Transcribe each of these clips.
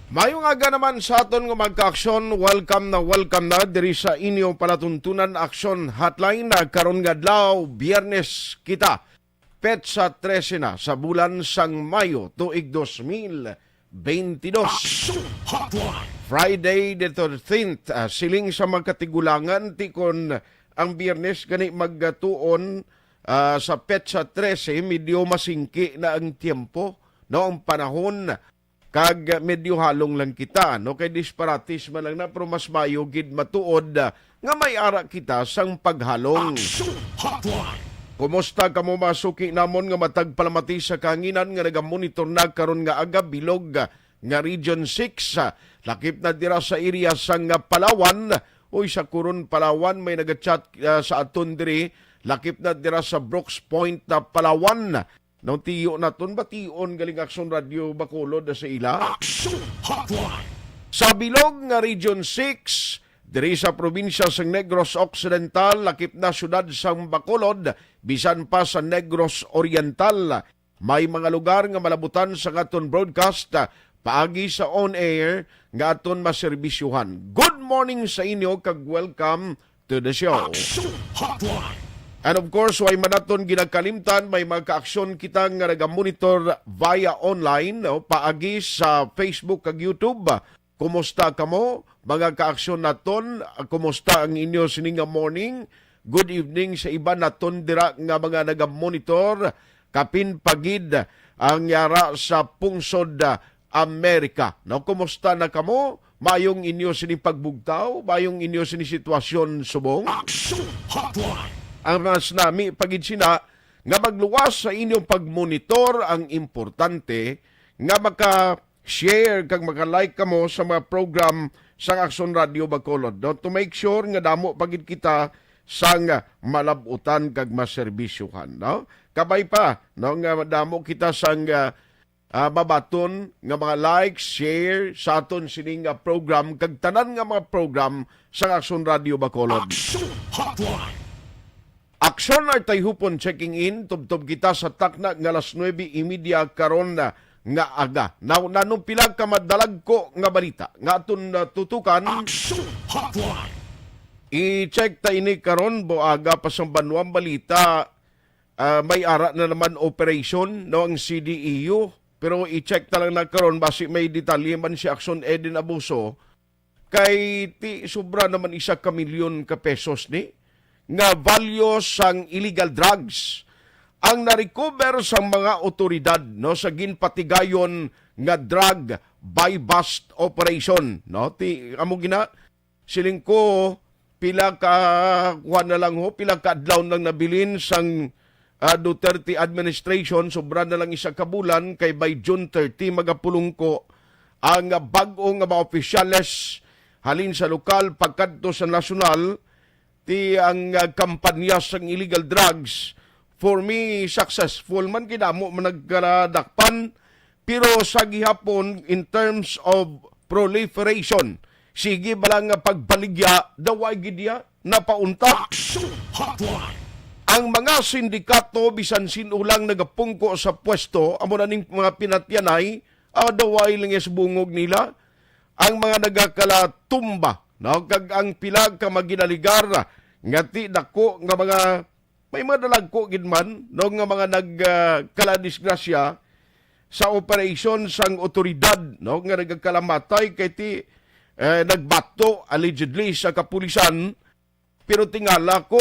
Mayong aga naman sa aton nga magka-aksyon, welcome na diri sa inyong palatuntunan aksyon hotline na karon nga adlaw, Biyernes kita. Petsa 13 na sa bulan sang Mayo tuig 2022. Friday the 13th, siling sa magkatigulangan tikon ang Biyernes gani magtuon sa Petsa 13, medyo masingki na ang tiempo, no, ang panahon kag medyo halong lang kita, no, kay disparatis man lang na pero mas mayo gid matuod nga may ara kita sang paghalong. Kumusta kamo masuki namon nga matag palamati sa kahanginan nga nagamonitor na karon nga aga bilog nga Region 6, lakip na dira sa area sang Palawan. Uy, sa Coron, Palawan may nagachat sa aton diri, lakip na dira sa Brooks Point na Palawan. Nung tiyo na ton bation galing Aksyon Radio Bacolod sa ila. Sa bilog nga Region 6, diri sa probinsya sang Negros Occidental, lakip na syudad sang Bacolod, bisan pa sa Negros Oriental. May mga lugar nga malabutan sa aton broadcast, paagi sa on-air nga aton maserbisyuhan. Good morning sa inyo kag welcome to the show. And of course, way manaton ginagkalimtan, may magka-aksyon kita nga nagamonitor via online, no? Paagi sa Facebook kag YouTube. Kumusta kamo? Mga ka-aksyon naton, kumusta ang inyo sininga morning? Good evening sa iba naton dira nga mga nagamonitor. Kapin pagid ang yara sa pungsod Amerika. No, kumusta na kamo? Mayong inyo sining pagbugtaw? Mayong inyo sining sitwasyon subong? Ang mas nami pagid sina nga magluwas sa inyong pagmonitor, ang importante nga maka-share kag maka-like kamo sa mga program sa Aksyon Radio Bacolod, no? To make sure nga damo pagid kita sang malabutan kag maserbisyuhan, no? Kabay pa, no, nga damo kita sang babaton nga mga likes, share sa aton sining program kag tanan nga mga program sa Aksyon Radio Bacolod. Aksyon ay tayhupon checking in, tubtob kita sa takna nga alas 9:30 karon na nga aga. Nanong pilag ka madalag ko nga balita nga aton tutukan. I-check ta ini karon bo aga pa sa banwang balita. May ara na naman operation, no, ang CDEU, pero i-check ta lang na karon basi may detalye man si Aksyon Eden Abuso kay ti sobra naman 1 milyon ka pesos ni nga value sang illegal drugs ang na-recover sa mga otoridad, no, sa ginpatigayon nga drug buy bust operation, no. Ti amo gina siling ko pila ka kuha na lang ho, pila ka adlaw lang nabilin sang Duterte administration, sobra na lang 1 kabulan kay by June 30 magapulong ko ang bag-o nga mga opisyales halin sa lokal pagkadto sa nasyonal ti ang kampanya sang illegal drugs. For me, successful man kinamo man nagkadakpan, pero sa gihapon in terms of proliferation, sige balang nga pagbaligya daway gidya napaunta. Ang mga sindikato bisan sinulang nagapungko sa pwesto amo na ning mga pinatyanay, daway lang is bungog nila. Ang mga nagakalatumba, no, kag ang pilag ka maginaligar nga ti dako nga mga may mga dalagko gid man, no, nga mga nagkaladisgrasya sa operation sang otoridad, no, nga nagkalamatay kay ti nagbato allegedly sa kapulisan, pero tingala ko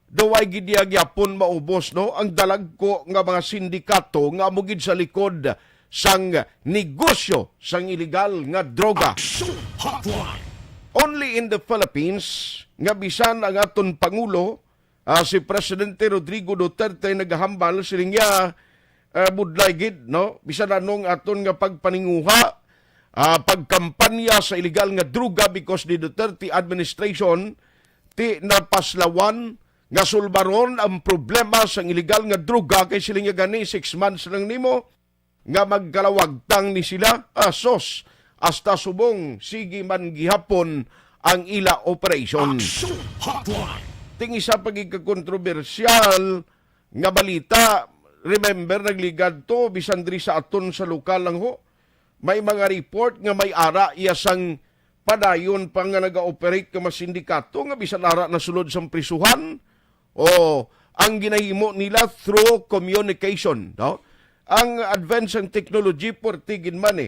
daway gid gyapon maubos, no, ang dalagko nga mga sindikato nga mugid sa likod sang negosyo sang illegal nga droga. Only in the Philippines nga bisan ang aton Pangulo, si Presidente Rodrigo Duterte nagahambal siling niya budlay gid, no, bisan anong aton nga pagpaninguha, pagkampanya sa illegal nga droga because the Duterte administration ti napaslawan nga sulbaron ang problema sa illegal nga droga kay siling niya gani 6 months lang nimo nga magkalawagtang ni sila sos hasta subong sige man gihapon ang ila operation. Ting isa pagigkakontrobersyal nga balita remember nagligad to bisan diri sa aton sa lokal lang ho. May mga report nga may ara iya sang padayon pa nga naga-operate ka mas sindikato nga bisan ara na sulod sa prisuhan o ang ginahimo nila through communication, no? Ang advance ng technology portigin man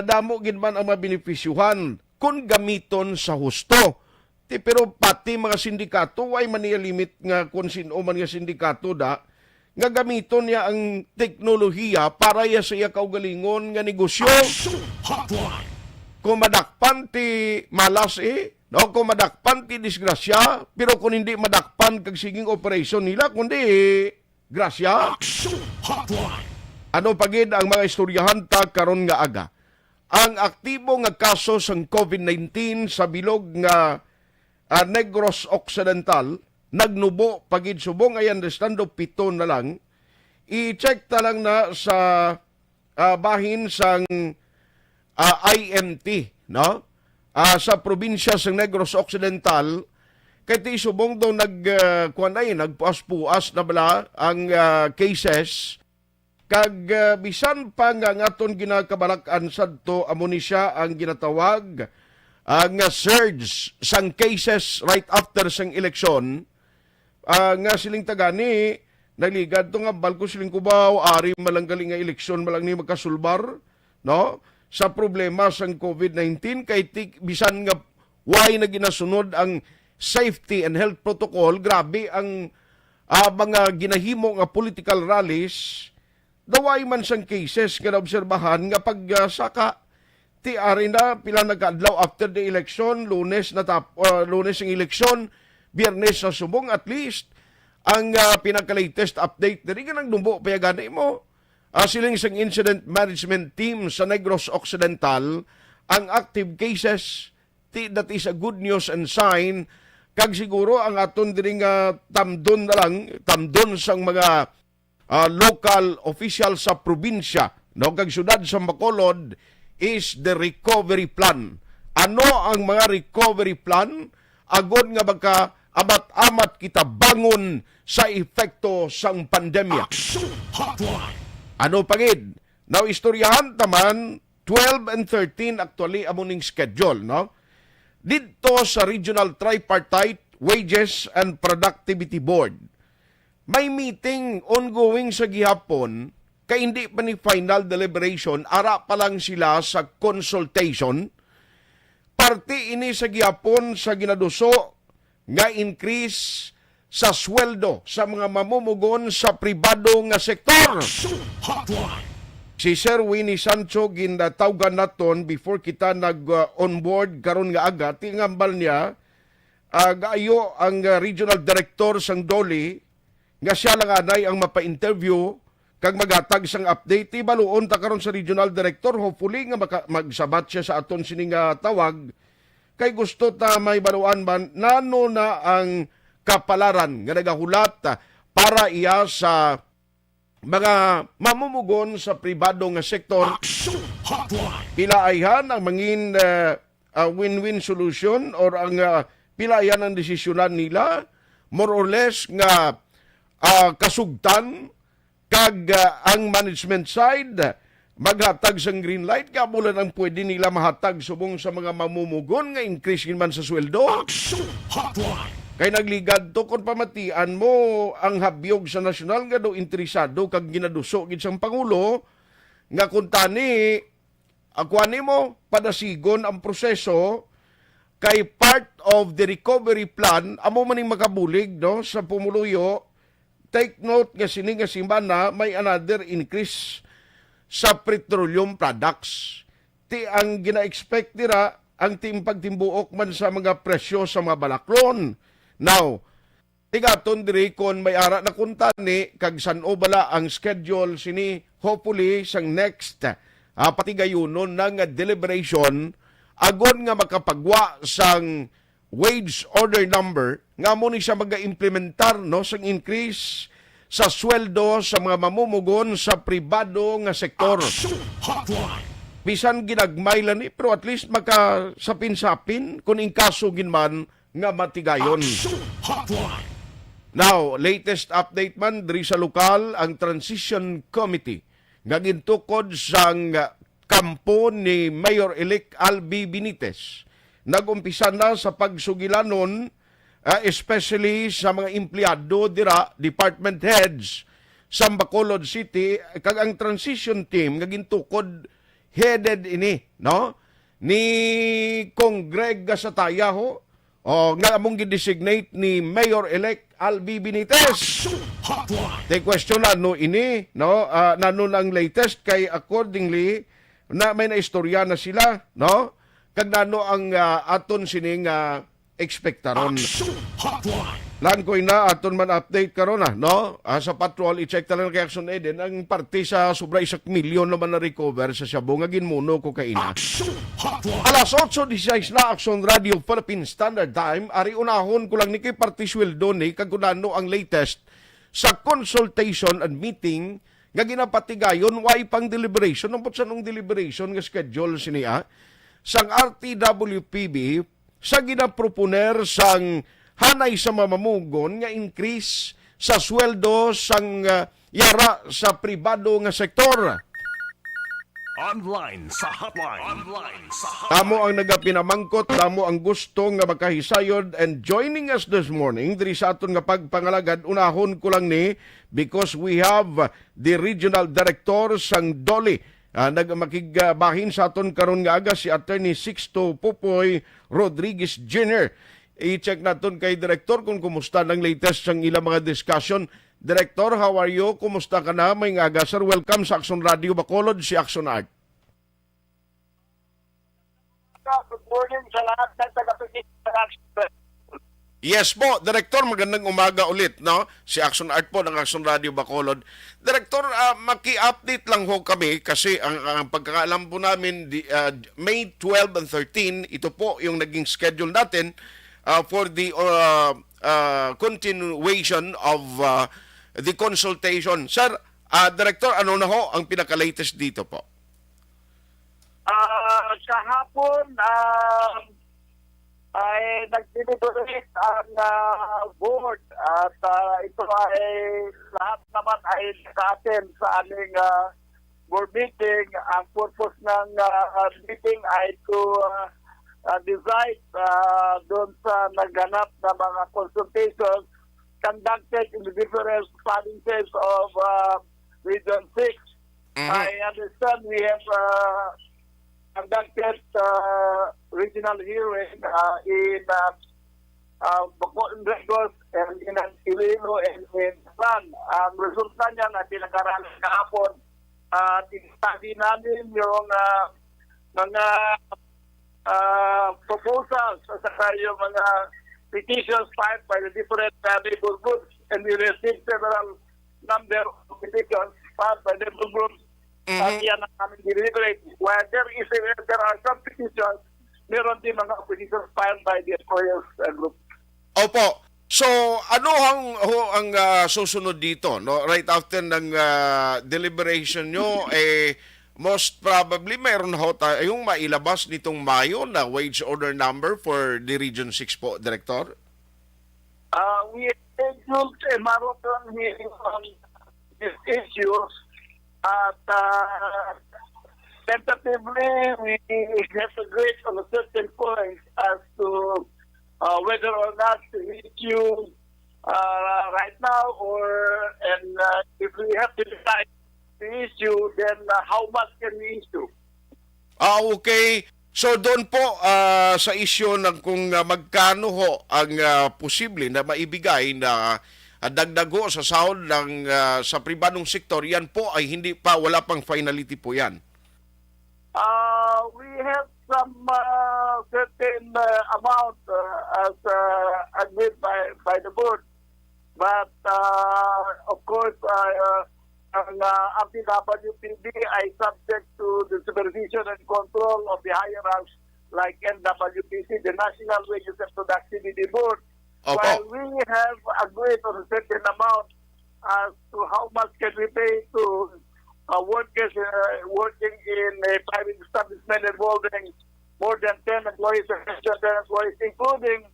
damo gid man ang mabenepisyuhan kung gamiton sa husto. Pero pati mga sindikato way man niya limit nga kung sino man nga sindikato nga gamiton niya ang teknolohiya para ya sa iya kaugalingon nga negosyo. Kung madakpan ti malas no? Kung madakpan ti disgrasya, pero kung hindi madakpan kag siging operation nila, kundi grasya. Ano pagid ang mga istoryahan ta karon nga aga? Ang aktibo nga kaso sang COVID-19 sa bilog nga Negros Occidental, nagnubo pagid subong ay understand 7 na lang. I-check ta lang na sa bahin sang IMT, no? Sa probinsya sa Negros Occidental, kay ti subong daw nagpuas-puas na bala ang cases, kag bisan pa nga ngaton ginakabalak-an sadto amo ni siya ang ginatawag ang surge sang cases right after sang eleksyon, nga siling tagani nagligad to nga balko siling Cubao ari malanggaling nga eleksyon malang ni magkasulbar, no? Sa problema sang COVID-19 kay bisan nga why na ginasunod ang safety and health protocol, grabe ang mga ginahimo nga political rallies, daway man sang cases nga naobserbahan nga pag saka ti ari na pila nagkaadlaw after the election, Lunes ang eleksyon, Biyernes sa subong at least ang pinaka-latest update diri nga nang dumbo payagani mo. Siling sang incident management team sa Negros Occidental, ang active cases, that is a good news and sign, kag siguro ang aton diri nga tamdon na lang, tamdon sang mga local officials sa probinsya, no, kag syudad sa Bacolod, is the recovery plan. Ano ang mga recovery plan? Agod nga baka amat-amat kita bangon sa epekto sang pandemya. Ano pagid? Now, istoryahan taman, 12 and 13 actually amuning schedule, no? Dito sa Regional Tripartite Wages and Productivity Board, may meeting ongoing sa gihapon, kay hindi pa ni final deliberation, ara pa lang sila sa consultation. Parte ini sa gihapon sa ginaduso nga increase sa sweldo sa mga mamumugon sa pribado nga sektor. Si Sir Winnie Sancho ginatawgan naton before kita nag-onboard karon nga aga, tingambal niya gaayo ang regional director sang Doli nga siya lang anay ang mapa-interview kag maghatag sang update. Baluon ta karon sa regional director, hopefully nga magsabat siya sa aton sining tawag, kay gusto ta may baluan man nano na ang kapalaran nga nagahulat para iya sa mga mamumugon sa pribado nga sektor. Pilaihan ang mangin win-win solution or ang pilaihan ang desisyonan nila, more or less nga kasugtan, kag ang management side maghatag sang green light, kabulan ang pwede nila mahatag subong sa mga mamumugon nga increase man sa sweldo. Kay nagligad to kung pamatian mo ang habyog sa nasyonal nga do interesado kag ginaduso gid sang pangulo nga kung tani akuani mo padasigon ang proseso, kay part of the recovery plan amo maning makabulig, no, sa pumuluyo. Take note nga sini nga simbana may another increase sa petroleum products. Ti ang gina-expect nila ang pagtimbuok man sa mga presyo sa mga balaklon. Now, tigaton diri kon may ara na kuntani kag san-o bala ang schedule sini, hopefully sang next patigayunon ng deliberation agon nga makapagwa sang wage order number nga mo ni siya mag-implementar, no, sang increase sa sweldo sa mga mamumugon sa pribado nga sektor. Bisan ginagmay lang pero at least makasapin-sapin kung in kaso ginman nga matigayon. Now, latest update man diri sa lokal ang Transition Committee nga gintukod sang kampo ni Mayor-elect Albi Benitez. Nagumpisa na sa pagsugilanon especially sa mga empleyado dira, department heads sa Bacolod City kag ang transition team nga gintukod headed ini, no? Ni Kong Greg Gasataya ho, nga among gidesignate ni Mayor-elect Albi Benitez. Te question na no ini, no? Nano ang latest kay accordingly na may naistorya na sila, no? Kag nano ang aton sining ekspektaron. Lan koy na aton man update karon no? Sa patrol i-check talaga kay Action Eden ang parte sa sobra 1 milyon naman na recover sa Shabu nga ginmuno kokaina. Alas 8:16 na Action Radio Philippine Standard Time. Ari unahon ko lang ni kay party sweldo ni kag kunano ang latest sa consultation and meeting nga ginapatigayon why pang deliberation ng nung deliberation nga schedule siniya sang RTWPB sa ginaproponer sang hanay sa mamamugon nga increase sa sweldo sang yara sa pribado nga sektor. Online sa hotline. Tamo ang nagapinamangkot, tamo ang gusto nga makahisayod, and joining us this morning diri sa aton nga pagpangalagad, unahon ko lang ni because we have the regional director sang DOLE. Nagmakigbahin sa aton karon nga aga si Attorney Sixto Popoy Rodriguez Jr. I-check naton kay Director kung kumusta ng latest sang ilang mga discussion. Director, how are you? Kumusta ka na? May aga, sir. Welcome sa Action Radio Bacolod, si Action Art. Good morning sa lahat ng taga-tukin sa Action. Yes po, Director, magandang umaga ulit, no? Si Action Art po ng Action Radio Bacolod. Director, maki-update lang ho kami kasi ang pagkakaalam po namin, May 12 and 13, ito po yung naging schedule natin for the continuation of the consultation. Sir, Director, ano na ho ang pinaka-latest dito po? Kahapon, ay nag-deliberate ang board at ito ay lahat naman ay naka-attend sa aming board meeting. Ang purpose ng meeting ay to decide doon sa nagganap na mga consultations conducted in the different provinces of Region 6. I understand we have conducted regional hearing in Bacolod and in Iloilo and in San. Ang resulta niya na pinag-aralan kahapon, tinistadi namin yung mga proposals at saka yung mga petitions filed by the different neighbor groups, and we received several number of petitions filed by neighbor groups. Yan ang aming deliberate. While there are some petitions, meron din mga petitions filed by the employers group. Opo. So, ano ang susunod dito? No? Right after ng deliberation nyo, most probably mayroon ho tayong mailabas nitong Mayo na wage order number for the Region 6 po, Director? We scheduled a marathon hearing on these issues. At tentatively, we have agreed on a certain point as to whether or not to issue right now, and if we have to decide to issue, then how much can we issue? Okay. So doon po sa issue ng kung magkano ho ang posible na maibigay na dagdag ho sa sahod ng sa pribadong sektor, yan po ay hindi pa, wala pang finality po yan. We have some certain amount as agreed by the board. But of course, ang RTWPB ay subject to the supervision and control of the higher ranks like NWPC, the National Wages and Productivity Board. Opo. While we have agreed on a certain amount as to how much can we pay to workers working in a private establishment involving more than 10 employees or 10 employees, including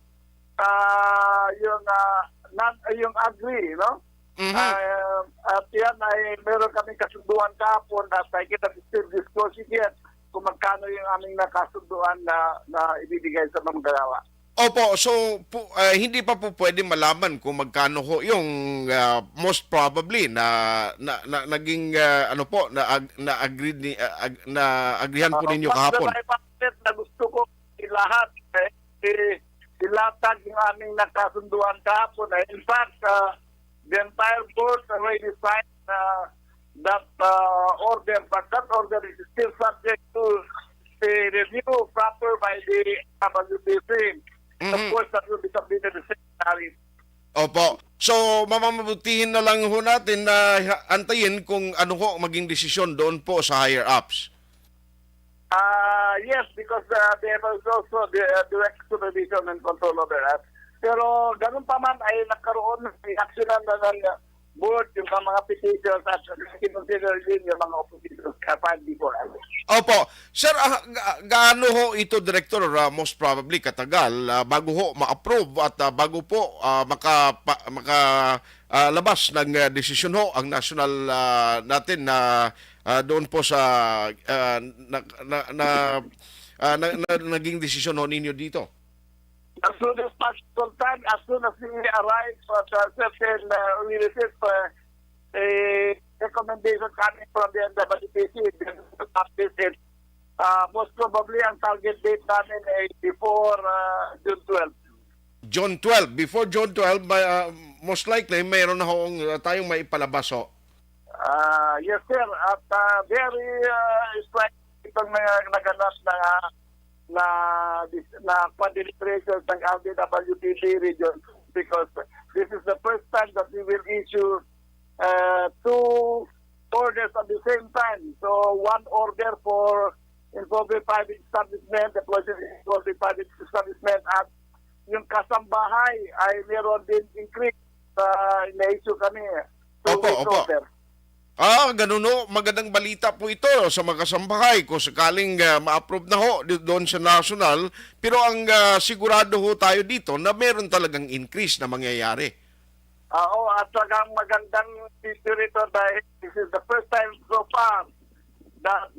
yung yung agree, no? Mhm. At yan ay meron kaming kasunduan kahapon at I kita still discussing yan kung magkano yung aming nakasunduan na ibibigay sa manggagawa. Opo, so hindi pa po pwede malaman kung magkano ho yung most probably na naging ano po na agreed ni na agreehan po ninyo kahapon. Na gusto ko lahat ilatag yung aming nakasunduan kahapon. In fact, the entire board already signed that order, but that order is still subject to the review proper by the WBC. Of course, that will be submitted to the Secretary. Opo. So, mamamabutihin na lang ho natin na antayin kung ano ho maging desisyon doon po sa higher ups. Yes, because there was also the direct supervision and control over that. Pero ganun pa man ay nagkaroon ng reaksyonan na ng board yung mga petitions at consider din yung mga oppositions filed before us. Opo. Sir, gaano ho ito, Director, most probably katagal bago ho ma-approve at bago po labas ng desisyon ho ang national natin na doon po sa naging desisyon ho ninyo dito? As soon as possible time, as soon as we arrive at certain, we receive a recommendation coming from the NWPC, most probably ang target date namin ay before June 12. June 12. Before June 12, most likely mayroon na hong tayong maipalabas ho. Yes, sir. At very strike itong naganap na deliberations ng LDWPC region because this is the first time that we will issue two orders at the same time. So one order for involving private establishment, employees involving private establishment, at yung kasambahay ay meron din increase na-issue kami. Opo. Ganun ho. Magandang balita po ito sa mga kasambahay kung sakaling ma-approve na ho doon sa national. Pero ang sigurado ho tayo dito na meron talagang increase na mangyayari. Oo, at talagang magandang issue rito dahil this is the first time so far that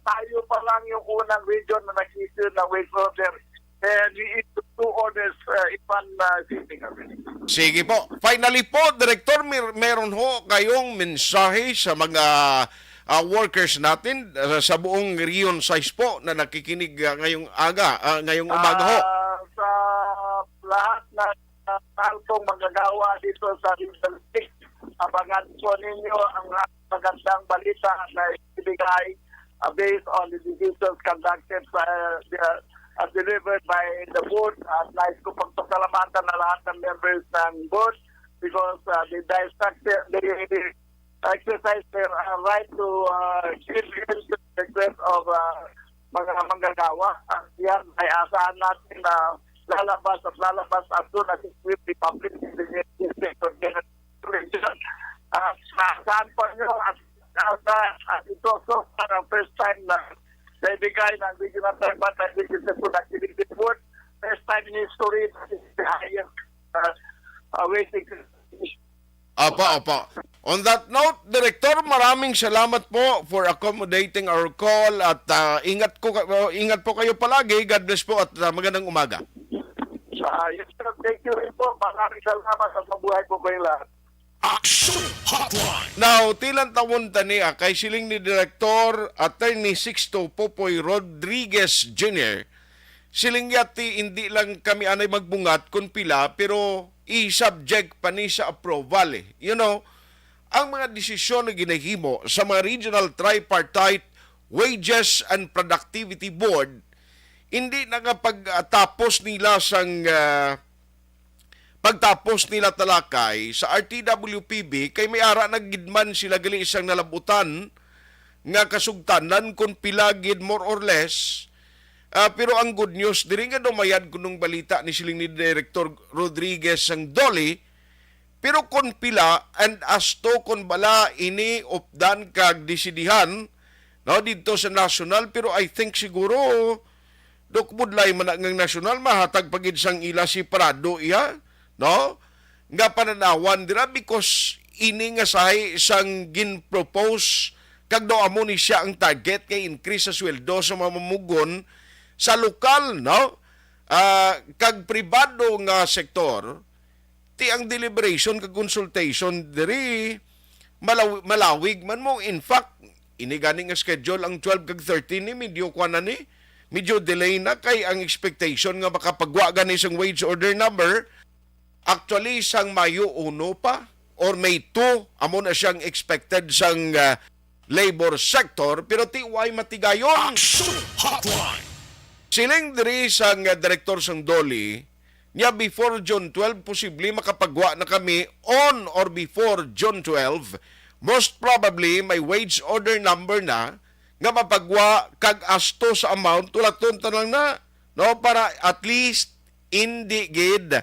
tayo pa lang yung unang region na nag-issue ng wage order. And we issue two orders in one sitting. Sige po. Finally po, Director, meron ho kayong mensahe sa mga workers natin sa buong Region 6 po na nakikinig ngayong umaga ho. Sa lahat na talpong magagawa dito sa Region 6, abangan po ninyo ang magandang balita na ibigay based on the decisions conducted by delivered by the board. At nais ko pagpasalamatan na lahat ng members ng board because they exercise their right to give the request of mga manggagawa. At yan ay asahan natin na lalabas as soon as it will be published in the newspaper. Saan po nyo at ito so ang first time na naibigay ng Regional Tribal and Digital Productivity Board. First time in history, this is the highest waiting. Opo. On that note, Director, maraming salamat po for accommodating our call at ingat po kayo palagi. God bless po at magandang umaga. Yes, sir. Thank you rin po. Maraming salamat at mabuhay po kayo lahat. Action Hotline. Now, tilang tawon tani kay siling ni Director Attorney Sixto Popoy Rodriguez Jr. Siling yati hindi lang kami anay magbungat kun pila pero i-subject pa ni sa approval eh. You know, ang mga desisyon na ginahimo sa mga Regional Tripartite Wages and Productivity Board hindi nakapagtapos nila sang pagtapos nila talakay sa RTWPB kay may ara nagidman sila gali isang nalabutan nga kasugtanan kung pilagid more or less. Pero ang good news, diri nga dumayad kunong balita ni siling ni Director Rodriguez sang Dolly, pero kung pila and as to kung bala ini opdan kag desidihan no, dito sa national, pero I think siguro dokbudlay man ang national mahatag pagid sang ila si Prado iya, no? nga pananawan dira because ini nga sahay isang gin-propose kag do amo ni siya ang target kay increase sa sweldo sa mamumugon sa lokal, no? Kag pribado nga sektor, ti ang deliberation kag consultation diri malawig man mo. In fact, ini gani nga schedule ang 12 kag 13 ni medyo kwa na ni, medyo delay na kay ang expectation nga makapagwa gani sang wage order number actually sang Mayo 1 pa or May 2 amo na siyang expected sang labor sector, pero tiway matigayon. Action Hotline. Siling diri sang direktor sang Doli, niya before June 12 posible makapagwa na kami on or before June 12. Most probably may wage order number na nga mapagwa kag asto sa amount tulaton tanang na, no, para at least hindi gid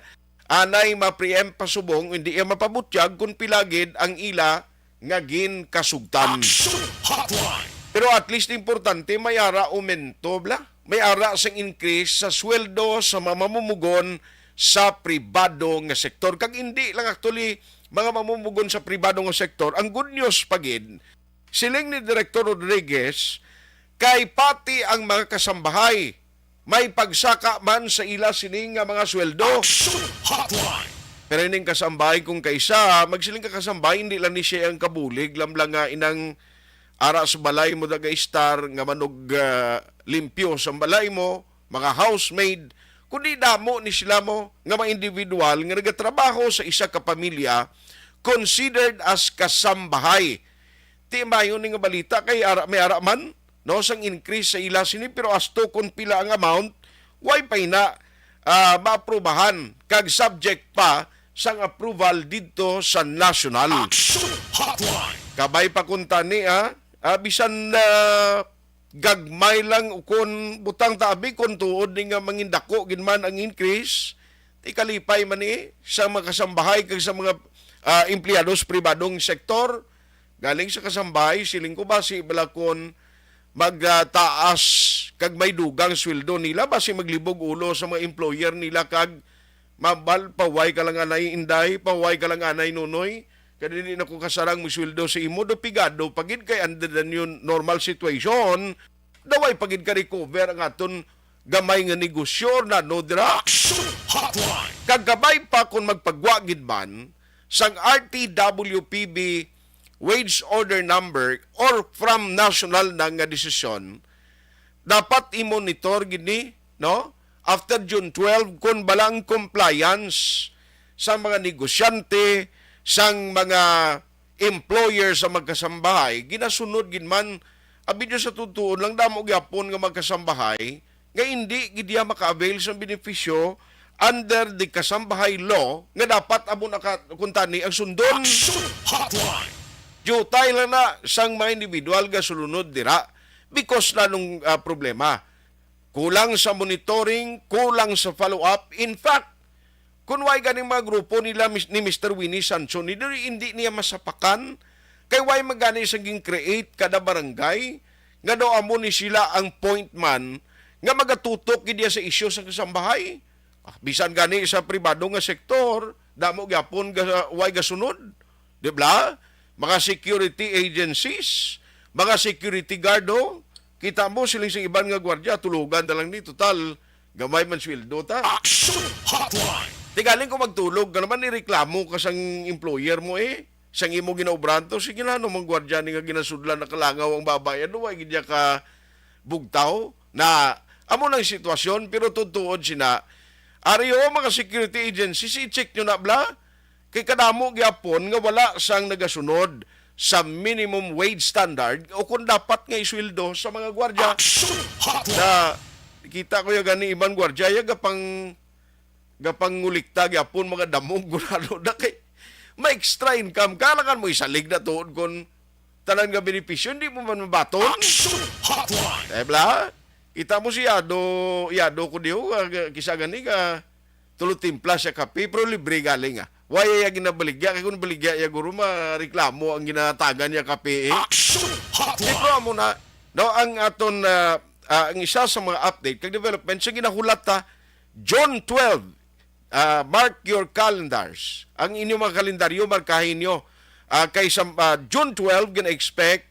anay ma-preempt pasubong, hindi iya mapabutyag kung pilagid ang ila nga gin kasugtan. Action Hotline. Pero at least importante may ara aumento bla. May ara sang increase sa sweldo sa mamumugon sa pribado nga sektor. Kag hindi lang actually mga mamumugon sa pribado nga sektor. Ang good news pagid, siling ni Director Rodriguez, kay pati ang mga kasambahay may pagsaka man sa ila sining nga mga sweldo. Action Hotline. Pero ining kasambahay kung kaysa, magsiling ka kasambahay, hindi lang ni siya ang kabulig, lamlang nga inang ara sa balay mo daga star nga manog limpyo sa balay mo, mga housemaid, kundi damo ni sila mo nga mga individual nga nagatrabaho sa isa ka pamilya considered as kasambahay. Ti mayo ni nga balita kay ara may ara man no sang increase sa ila sini, pero asto kun pila ang amount way pay na maaprubahan kag subject pa sang approval dito sa national. Action Hotline. Kabay pa kunta ni bisan na gagmay lang ukon butang tabi kon tuod ni nga mangindako ginman ang increase, ti kalipay man ni sa mga kasambahay kag sa mga empleyados pribadong sektor. Galing sa kasambahay siling ko basi balakon magtaas kag may dugang sweldo nila, basi maglibog ulo sa mga employer nila kag mabal paway ka lang anay inday, paway ka lang anay nunoy. Kaya hindi na ko kasarang misweldo sa imo, do pigado, pagid kay under the new normal situation, daway pagid ka recover ang aton gamay nga negosyo na no dira. Action Hotline. Kagabay pa kung magpagwagid man sang RTWPB wage order number or from national na nga desisyon, dapat i-monitor gini, no? After June 12, kung balang compliance sa mga negosyante, sang mga employer sa magkasambahay, ginasunod ginman, abidyo sa tutuon lang damo gyapon nga magkasambahay, nga hindi gidya maka-avail sa benepisyo under the kasambahay law, nga dapat amo nakakuntani ang sundon. Action Hotline. Jutay lang na sang mga individual nga sulunod dira because na nung problema. Kulang sa monitoring, kulang sa follow-up. In fact, kung way ganing mga grupo nila ni Mr. Winnie Sancho, hindi niya masapakan, kay way magani saging create kada barangay, nga daw amo ni sila ang point man, nga magatutok gid sa isyu sa kasambahay. Bisan gani sa pribado nga sektor, damo gyapon way gasunod. Di ba? Mga security agencies, mga security guardo, kita mo siling sa iban nga gwardiya, tulugan na lang ni, total, gamay man sweldo ta. Action Hotline. Tigaling ko magtulog, ka naman nireklamo ka sang employer mo sang imo ginaubranto, sige na, no, mga gwardiya nga ginasudlan na kalangaw ang babayan, no, ay gidya ka bugtaw, na amo ng sitwasyon, pero tutuod sina, ariyo mga security agencies, i-check nyo na bla, kay kadamo gyapon nga wala sang nagasunod sa minimum wage standard o kung dapat nga isweldo sa mga gwardiya. Action Hotline. Na kita ko yung gani ibang gwardiya yung gapang ngulikta gyapon mga damong gurado na kay may extra income kailangan mo isalig na tuon kung tanan nga benepisyo hindi mo man mabaton. Action Hotline. Bla, kita mo si Yado ko diyo kisa gani ka tulot timpla sa kape pero libre galing Why ya ginabaligya? Kaya kung baligya ya guru reklamo ang ginatagan niya kape. Action Hotline. Ito mo na, no, ang aton ang isa sa mga update kag development sa ginahulat ta June 12 mark your calendars. Ang inyong mga kalendaryo, markahin nyo. Kaysa June 12, gina-expect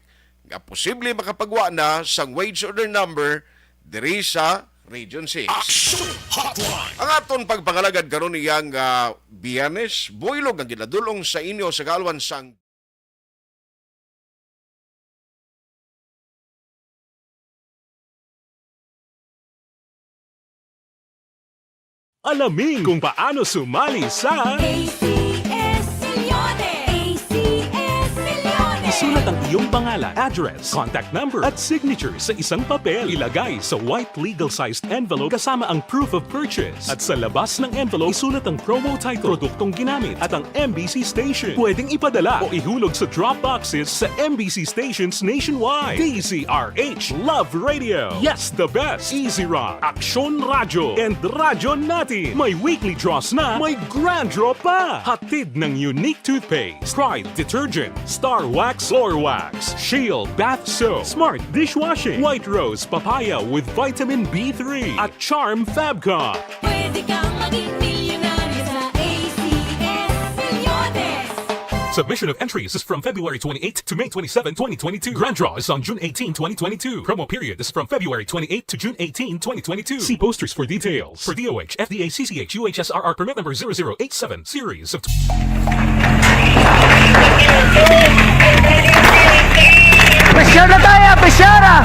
nga posible makapagwa na sang wage order number diri sa Region 6. Action Hotline. Ang aton pagpangalagad karon niyang Biyernes, builog ang ginadulong sa inyo sa kalwan sang Alamin kung paano sumali sa Isulat ang iyong pangalan, address, contact number at signature sa isang papel. Ilagay sa white legal-sized envelope kasama ang proof of purchase. At sa labas ng envelope, isulat ang promo title, produktong ginamit at ang MBC station. Pwedeng ipadala o ihulog sa drop boxes sa MBC stations nationwide. DZRH Love Radio. Yes, the best. Easy Rock, Aksyon Radyo, and Radyo Natin. May weekly draws na, may grand draw pa. Hatid ng unique toothpaste, Pride Detergent, Star Wax Floor Wax, Shield Bath Soap, Smart Dishwashing, White Rose Papaya with Vitamin B3 at Charm Fabcon. Pwede kang maging milyonaryo sa ACS Milyones. Submission of entries is from February 28 to May 27, 2022. Grand draw is on June 18, 2022. Promo period is from February 28 to June 18, 2022. See posters for details. For DOH, FDA, CCH, UHSRR permit number 0087, series of... Pressure na tayo! Pressure na!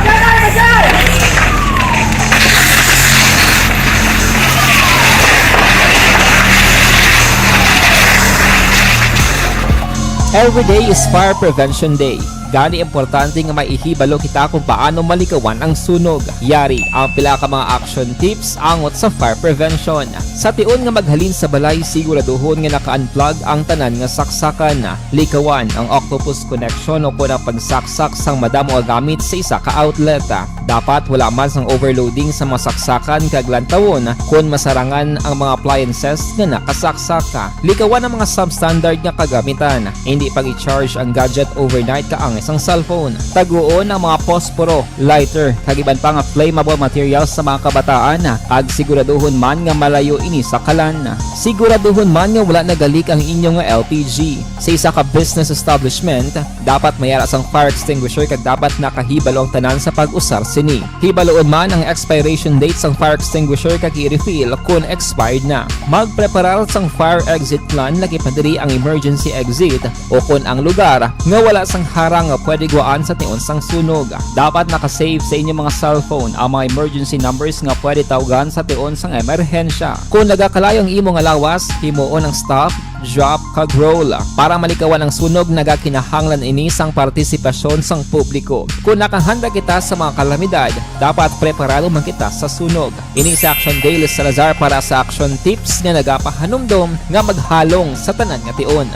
Every day is Fire Prevention Day. Gani importante nga maihibalo kita kung paano malikawan ang sunog. Yari ang pila ka mga action tips angot sa fire prevention. Sa tion nga maghalin sa balay, siguraduhon nga naka-unplug ang tanan nga saksakan. Likawan ang octopus connection o kung ang pagsaksak sang madamo nga gamit sa isa ka outlet. Dapat wala man sang overloading sa mga saksakan kag lantawon kung masarangan ang mga appliances nga nakasaksaka. Likawan ang mga substandard nga kagamitan. Hindi pag i-charge ang gadget overnight kaang isang cellphone. Taguon ang mga posporo, lighter, kag iban pa nga flammable materials sa mga kabataan. Ag siguraduhon man nga malayo ini sa kalan. Siguraduhon man nga wala nagalik ang inyong LPG. Sa isa ka business establishment, dapat mayara sang fire extinguisher kag dapat nakahibalo ang tanan sa pag-usar sini. Hibaloon man ang expiration date sang fire extinguisher kag i-refill kung expired na. Magpreparar sang fire exit plan lagi pa diri ang emergency exit o kung ang lugar nga wala sang harang nga pwede guwaan sa tion sang sunog. Dapat nakasave sa inyong mga cellphone ang mga emergency numbers nga pwede tawagan sa tion sang emerhensya. Kung nagakalayo ang imong lawas, himuon ang stop, drop, kag roll. Para malikawan ang sunog, nagakinahanglan ini sang partisipasyon sang publiko. Kung nakahanda kita sa mga kalamidad, dapat preparado man kita sa sunog. Ini sa Action Daily Salazar para sa action tips nga nagapahanumdom nga maghalong sa tanan nga tion.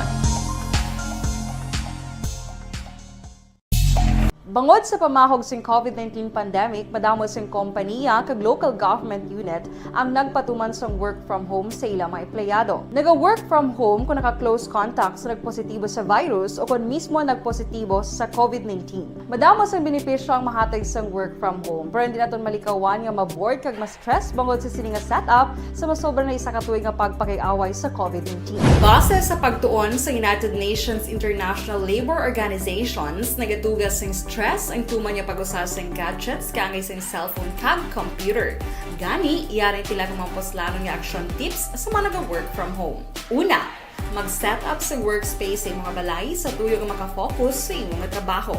Bangod sa pamahog sing COVID-19 pandemic, madamo sing kompanya kag local government unit ang nagpatuman sang work from home sa ilang mga empleyado. Naga-work from home kung naka-close contact sa nagpositibo sa virus o kung mismo nagpositibo sa COVID-19. Madamo sang benepisyo ang mahatag sang work from home, pero hindi naton malikawan nga ma-bored kag ma-stress bangod sa sini nga setup sa masobra na isa ka tuig nga pagpakiaway sa COVID-19. Base sa pagtuon sa United Nations International Labor Organizations, nagatugas sing stress ang tuman niya pag-usar sa gadgets kangay sa cellphone kag computer. Gani, iyarin tila ng mga poslano nga action tips sa mga nag-work from home. Una, mag-set up sa workspace sa mga balay sa tuyo nga makafocus sa imong trabaho.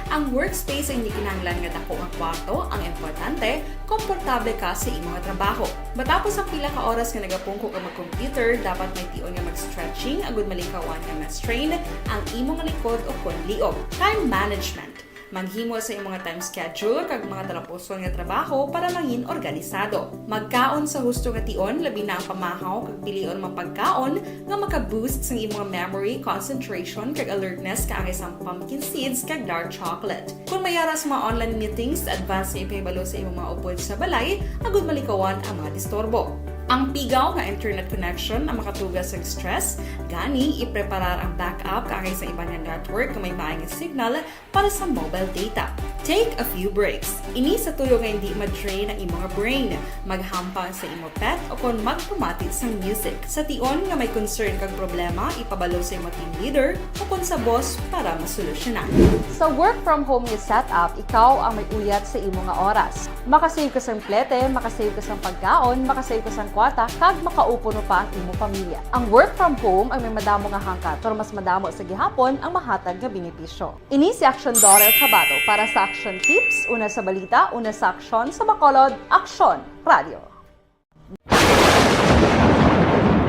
Ang workspace ay hindi kinahanglan nga dako nga kwarto, ang importante, komportable ka sa imong trabaho. Matapos ang pila ka oras nga nagapungko ka mag-computer, dapat may tion nga mag-stretching agud malikawan nga ma-strain ang imong likod o kon liog. Time management. Maghimo sa imong mga time schedule kag mga talapuson nga trabaho para mangin organisado. Magkaon sa husto nga tion, labi na ang pamahaw kag pilion mapagkaon nga maka-boost sa imong memory, concentration kag alertness kaangay sa pumpkin seeds kag dark chocolate. Kung mayara sa mga online meetings, advance sa ipahibalo sa imong mga upod sa balay, agud malikawan ang mga disturbo. Ang pigaw nga internet connection ang makatugas sa stress, gani ipreparar ang backup kaagay sa iba nga network kung may maayong signal para sa mobile data. Take a few breaks. Ini sa tuyo nga hindi ma-drain ang imong brain, maghampang sa imo pet o kung magpumati sa music. Sa tion nga may concern kag problema, ipabalo sa imo team leader o kung sa boss para masolusyonan. Sa work from home nga setup, ikaw ang may uyat sa imo nga oras. Makasave ka sang plete, makasave ka sang pagkaon, makasave ka sang kwata, kag makaupo no pa ang imo pamilya. Ang work from home ay may madamo nga hangkat, pero mas madamo sa gihapon ang mahatag nga benepisyo. Ini si Action Dorel Cabato para sa Action Tips, una sa balita, una sa aksyon sa Bacolod, Aksyon Radio.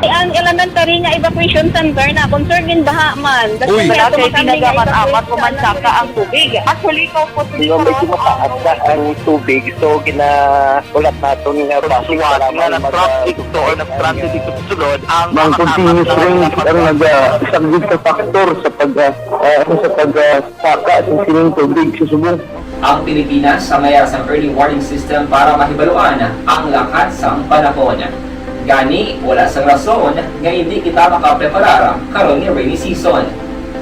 Ang elementary nga evacuation center na concern din baha man. Uy. Kasi pinagamat-amat kumansaka ang tubig. Actually, ko po Medyo mataas na ang tubig, so ginaulat natin nga basuhan nga nag-traffic to or nag-transit dito sa sulod ang continuous range ang nag-subject sa factor sa pagsaka sa sining tubig sa subong. Ang Pilipinas sa mayroon sa early warning system para mahibaluan ang lakat sa panahon. Gani, wala sa rason nga hindi kita makapreparar karon ni rainy season.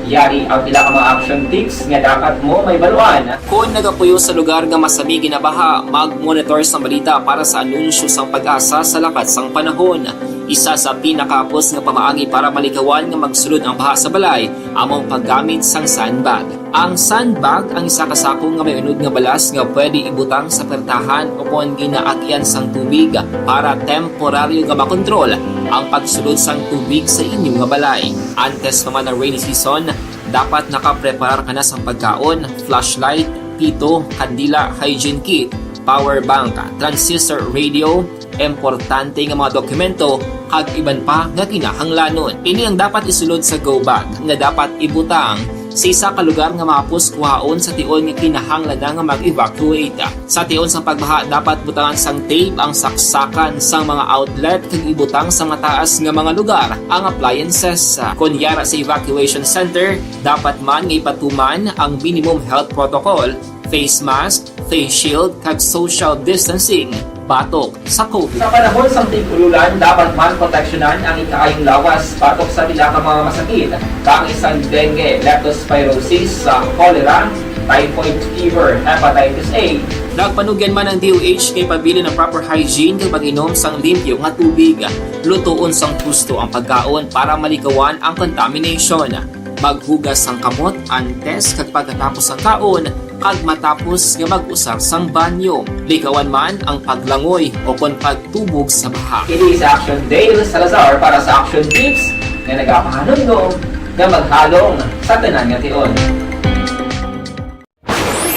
Yari ang pila ka mga action tips nga dapat mo may baluan. Kung nagapuyo sa lugar nga masabi ginabaha, mag-monitor sa balita para sa anunsyo sang pag-asa sa lakat sang panahon. Isa sa pinakapos nga pamaagi para malikawan nga magsulod ang baha sa balay, among paggamit sang sandbag. Ang sandbag ang isa kasakong nga may unod nga balas nga pwede ibutang sa pertahan o kung ginaagyan sang tubig para temporaryo nga makontrol ang pagsulod sang tubig sa inyong nga balay. Antes naman ng rainy season, dapat nakapreparar ka na sang pagkaon, flashlight, pito, kandila, hygiene kit, power bank, transistor radio, importante nga mga dokumento kag iban pa nga kinahanglanon. Ini ang dapat isulod sa go bag nga dapat ibutang sa isa ka lugar nga mapus kuhaon sa tion nga kinahanglan nga mag-evacuate. Sa tion sa pagbaha dapat butangan sang tape ang saksakan sang mga outlet kag ibutang sa mataas nga mga lugar ang appliances. Kunyara sa evacuation center, dapat man nga ipatuman ang minimum health protocol, face mask, face shield kag social distancing. Batok sa COVID. Sa panahon sa tig-ululan, dapat man proteksyonan ang ikaayong lawas batok sa bila ka mga masakit. Kang isang dengue, leptospirosis, cholera, typhoid fever, hepatitis A. Nagpanugyan man ang DOH kay pabili ng proper hygiene kay pag-inom sang limpyo nga tubig. Lutuon sang gusto ang pagkaon para malikawan ang contamination. Maghugas sang kamot antes kag pagkatapos ang kaon kag matapos nga mag-usar sang banyo. Likawan man ang paglangoy o kon pagtubog sa baha. Ini sa Action Dale Salazar para sa Action Tips nga nagapahanong nga maghalong sa tanan nga tion.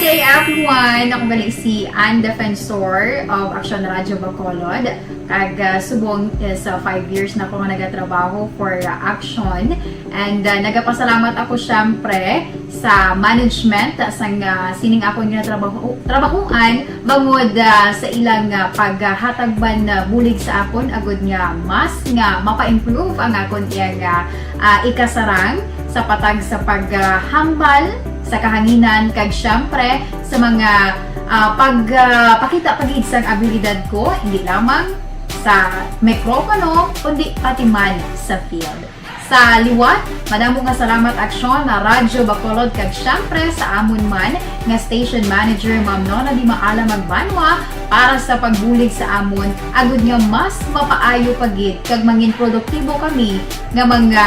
Good day everyone! Ako balik si Ann Defensor of Action Radio Bacolod. Kag subong sa 5 years na ako nga nagatrabaho for Action. And nagapasalamat ako syempre sa management sang sining ako nga trabahuan bangod sa ilang paghatagban bulig sa akon agud nga mas nga mapa-improve ang akon iyang ikasarang sa patag sa paghambal sa kahanginan kag syempre sa mga pagpakita pagid sang abilidad ko hindi lamang sa mikropono kundi pati man sa field. Sa liwat, madamo nga salamat Aksyon na Radyo Bacolod kag syempre sa amon man nga station manager Ma'am Nona Di Maala Magbanwa para sa pagbulig sa amon agud nga mas mapaayo pagid kag mangin produktibo kami nga mga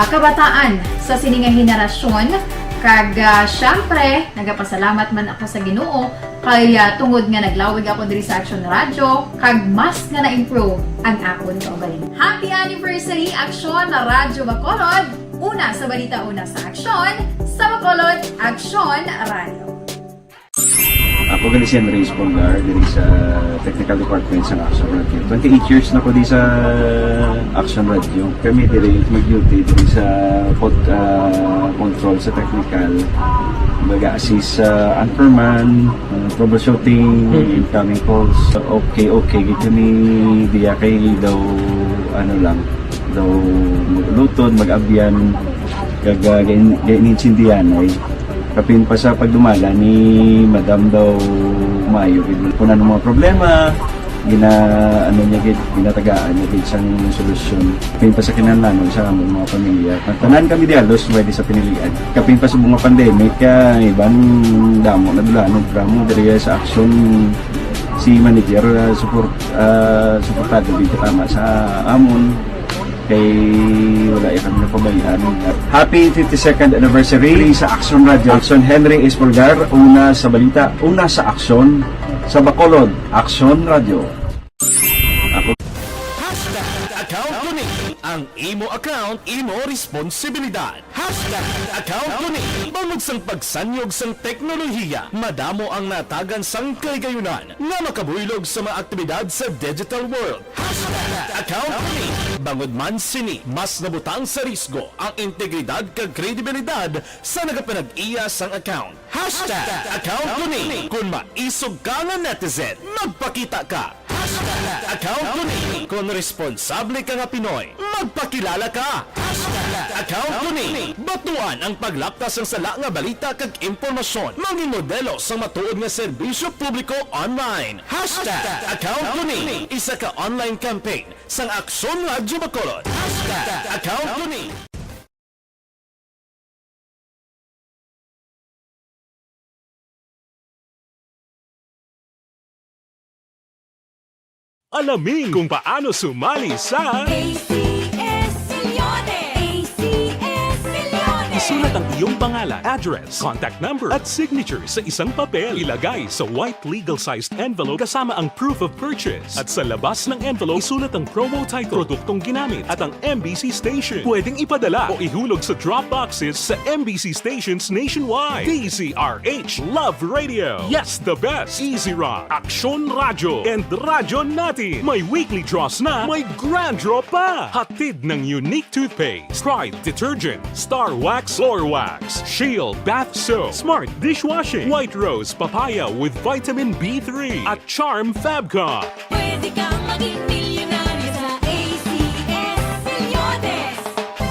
kabataan sa sininga henerasyon. Kag syempre, nagapasalamat man ako sa Ginoo kay tungod nga naglawig ako diri sa Action Radio kag mas nga na-improve ang akon kaugalingon. Happy anniversary Action na Radyo Bacolod! Una sa balita, una sa Action, sa Bacolod, Action Radio. Ako gali si Reyes Polgar diri sa Technical Department sa Action Radio. 28 years na ko di sa Action Radio. Kami diri mag-duty diri sa control sa technical. Mag-assist sa anchorman, troubleshooting, incoming calls. Okay. Gito ni diya kay daw daw maglutod, mag-abyan, kag ganinsindihan ay kapin pa sa pagdumala ni Madam daw Mayo. Kung ano mga problema, ano niya gid, ginatagaan niya gid sang solusyon. Kapin pa sa kinahanglan sa among mga pamilya. Tanan kami dialos pwede sa pinilian. Kapin pa sa mga pandemic ibang damo na dulanog dramo diri sa action si manager suportado gid tama sa amon kay wala kami napabayaan. Happy 52nd anniversary sa Action Radio. Action Henry Espolgar, una sa balita, una sa aksyon sa Bacolod. Action Radio. Account ko ni ang imo account, imo responsibilidad. Account ko ni bangod sang pagsanyog sang teknolohiya, madamo ang natagan sang kaygayunan nga makabuylog sa mga aktibidad sa digital world. Account ko ni bangod man sini mas nabutang sa risgo ang integridad kag kredibilidad sa nagapanag-iya sang account. Account ko ni kung maisog ka nga netizen, magpakita ka. Account ko ni kung responsable ka nga Pinoy, magpakilala ka. Account ko ni batuan ang paglaptas ng sala nga balita kag impormasyon, maging modelo sa matuod nga serbisyo publiko online. Account ko ni isa ka online campaign sang Aksyon Radyo Bacolod. Account ko ni Alamin kung paano sumali sa ACS Millones! ACS Millones! Isulat ang iyong pangalan, address, contact number at signature sa isang papel. Ilagay sa white legal-sized envelope kasama ang proof of purchase. At sa labas ng envelope, isulat ang promo title, produktong ginamit at ang MBC station. Pwedeng ipadala o ihulog sa drop boxes sa MBC stations nationwide. DZRH Love Radio. Yes, the best. Easy Rock, Aksyon Radio, and Radyo Natin. May weekly draws na, may grand draw pa. Hatid ng unique toothpaste, Pride Detergent, Star Wax Floor Wax, Shield Bath Soap, Smart Dishwashing, White Rose Papaya with Vitamin B3 at Charm Fabcon. Pwede kang maging milyonaryo sa ACS Millones!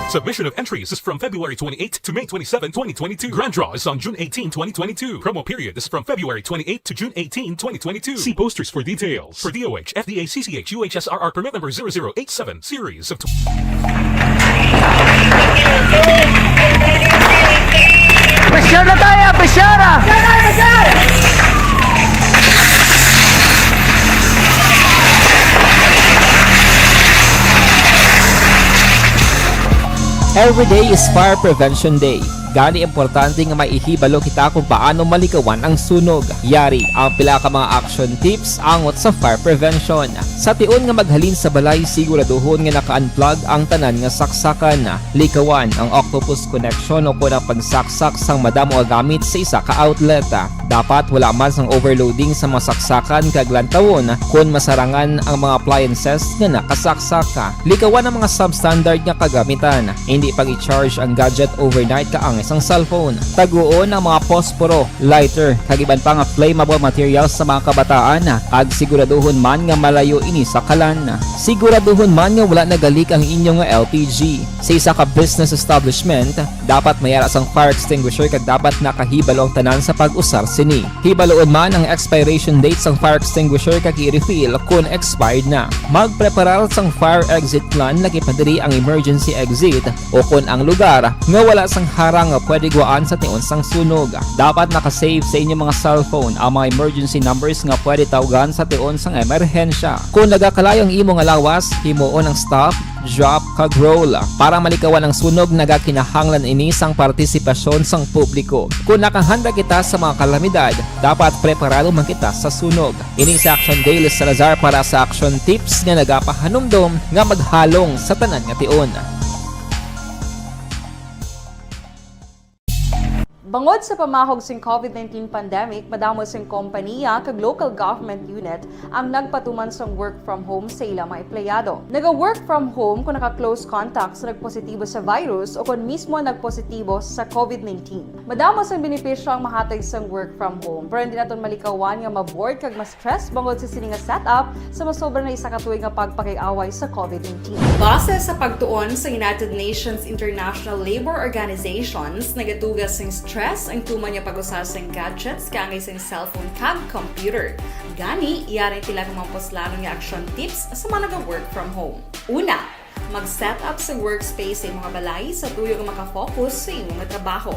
Submission of entries is from February 28 to May 27, 2022. Grand draw is on June 18, 2022. Promo period is from February 28 to June 18, 2022. See posters for details. For DOH, FDA, CCH, UHSRR permit number 0087, series of... Presyar na tayo! Presyara! Every day is Fire Prevention Day. Gani importante nga maihibalo kita kung paano malikawan ang sunog. Yari ang pila ka mga action tips angot sa fire prevention. Sa tion nga maghalin sa balay, siguraduhon nga naka-unplug ang tanan nga saksakan. Likawan ang octopus connection o kung ang pagsaksak sang madamo nga gamit sa isa ka outlet. Dapat wala man sang overloading sa mga saksakan kag lantawon kung masarangan ang mga appliances nga nakasaksaka. Likawan ang mga substandard nga kagamitan. Hindi pag i-charge ang gadget overnight kaang isang cellphone. Taguon ang mga posporo, lighter, kag iban pa nga flammable materials sa mga kabataan. Ag siguraduhon man nga malayo ini sa kalan. Siguraduhon man nga wala nagalik ang inyong LPG. Sa isa ka business establishment, dapat mayara sang fire extinguisher kag dapat nakahibalo ang tanan sa pag-usar sini. Hibaloon man ang expiration date sang fire extinguisher kag i-refill kung expired na. Magpreparar sang fire exit plan lagi padiri ang emergency exit o kung ang lugar nga wala sang harang nga pwede guwaan sa tion sang sunog. Dapat nakasave sa inyong mga cellphone ang mga emergency numbers nga pwede tawagan sa tion sang emerhensya. Kung nagakalayo ang imong lawas, himuon ang stop, drop, kag roll. Para malikawan ang sunog, nagakinahanglan ini sang partisipasyon sang publiko. Kung nakahanda kita sa mga kalamidad, dapat preparado man kita sa sunog. Ini sa Action Daily Salazar para sa action tips nga nagapahanumdom nga maghalong sa tanan nga tion. Bangod sa pamahog sing COVID-19 pandemic, madamo sing kompanya kag local government unit ang nagpatuman sang work from home sa ilang mga empleyado. Naga-work from home kung naka-close contact sa nagpositibo sa virus o kung mismo nagpositibo sa COVID-19. Madamo sang benepisyo ang mahatag sang work from home, pero hindi naton malikawan nga ma-bored kag ma-stress bangod sa sini nga setup sa masobra na isa ka tuig nga pagpakiaway sa COVID-19. Base sa pagtuon sa United Nations International Labor Organizations, nagatugas sing stress stress ang tuman niya pag-usasang gadgets kangay sa cellphone kag computer. Gani, iyari tila kumampos lalo nga action tips sa mga nag-work from home. Una, mag-set up sa workspace sa mga balay sa tuyo nga makafocus sa imong nga trabaho.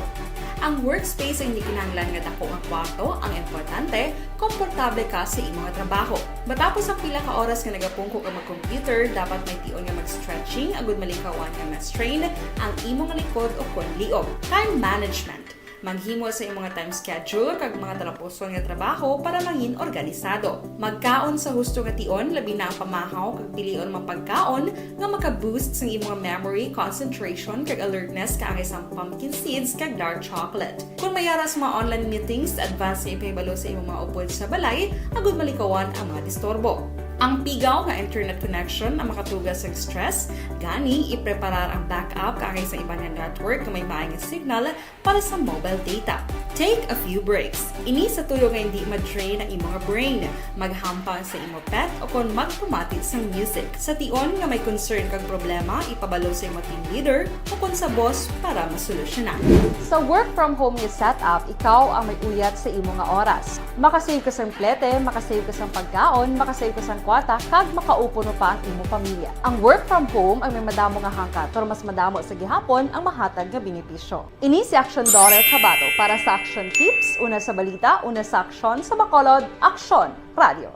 Ang workspace ay hindi kinahanglan nga dako nga kwarto, ang importante, komportable ka sa imong nga trabaho. Matapos ang pila ka oras nga nagapungko ka mag-computer, dapat may tion nga mag-stretching agud malikawan nga ma-strain ang imong likod o kon liog. Time management. Maghimo sa imong nga time schedule kag mga talapuson nga trabaho para mangin organisado. Magkaon sa husto nga tion labi na ang pamahaw kag pilion mapagkaon nga maka-boost sa imong memory, concentration kag alertness kaangay sa pumpkin seeds kag dark chocolate. Kung mayara sa mga online meetings, advance sa ipahibalo sa imong mga upod sa balay, agud malikawan ang mga disturbo. Ang pigaw nga internet connection ang makatugas sa stress, gani ipreparar ang backup kaangay sa ibang nga network nga may maayong signal para sa mobile data. Take a few breaks. Ini sa tuyo nga hindi ma-drain ang imong brain, maghampang sa imong pet o kon magpumati sa music. Sa tion nga may concern kag problema, ipabalo sa imong team leader o kon sa boss para masolusyonan. Sa work from home nga setup, ikaw ang may uyat sa imong nga oras. Makasave ka sa plete, makasave ka sa pagkaon, makasave ka sa kwata, kag makaupo no pa ang imong pamilya. Ang work from home ay may madamo nga hangkat, pero mas madamo sa gihapon ang mahatag nga benepisyo. Ini si Action Dorel Cabato para sa Action Tips, una sa balita, una sa aksyon sa Bacolod, Aksyon Radio.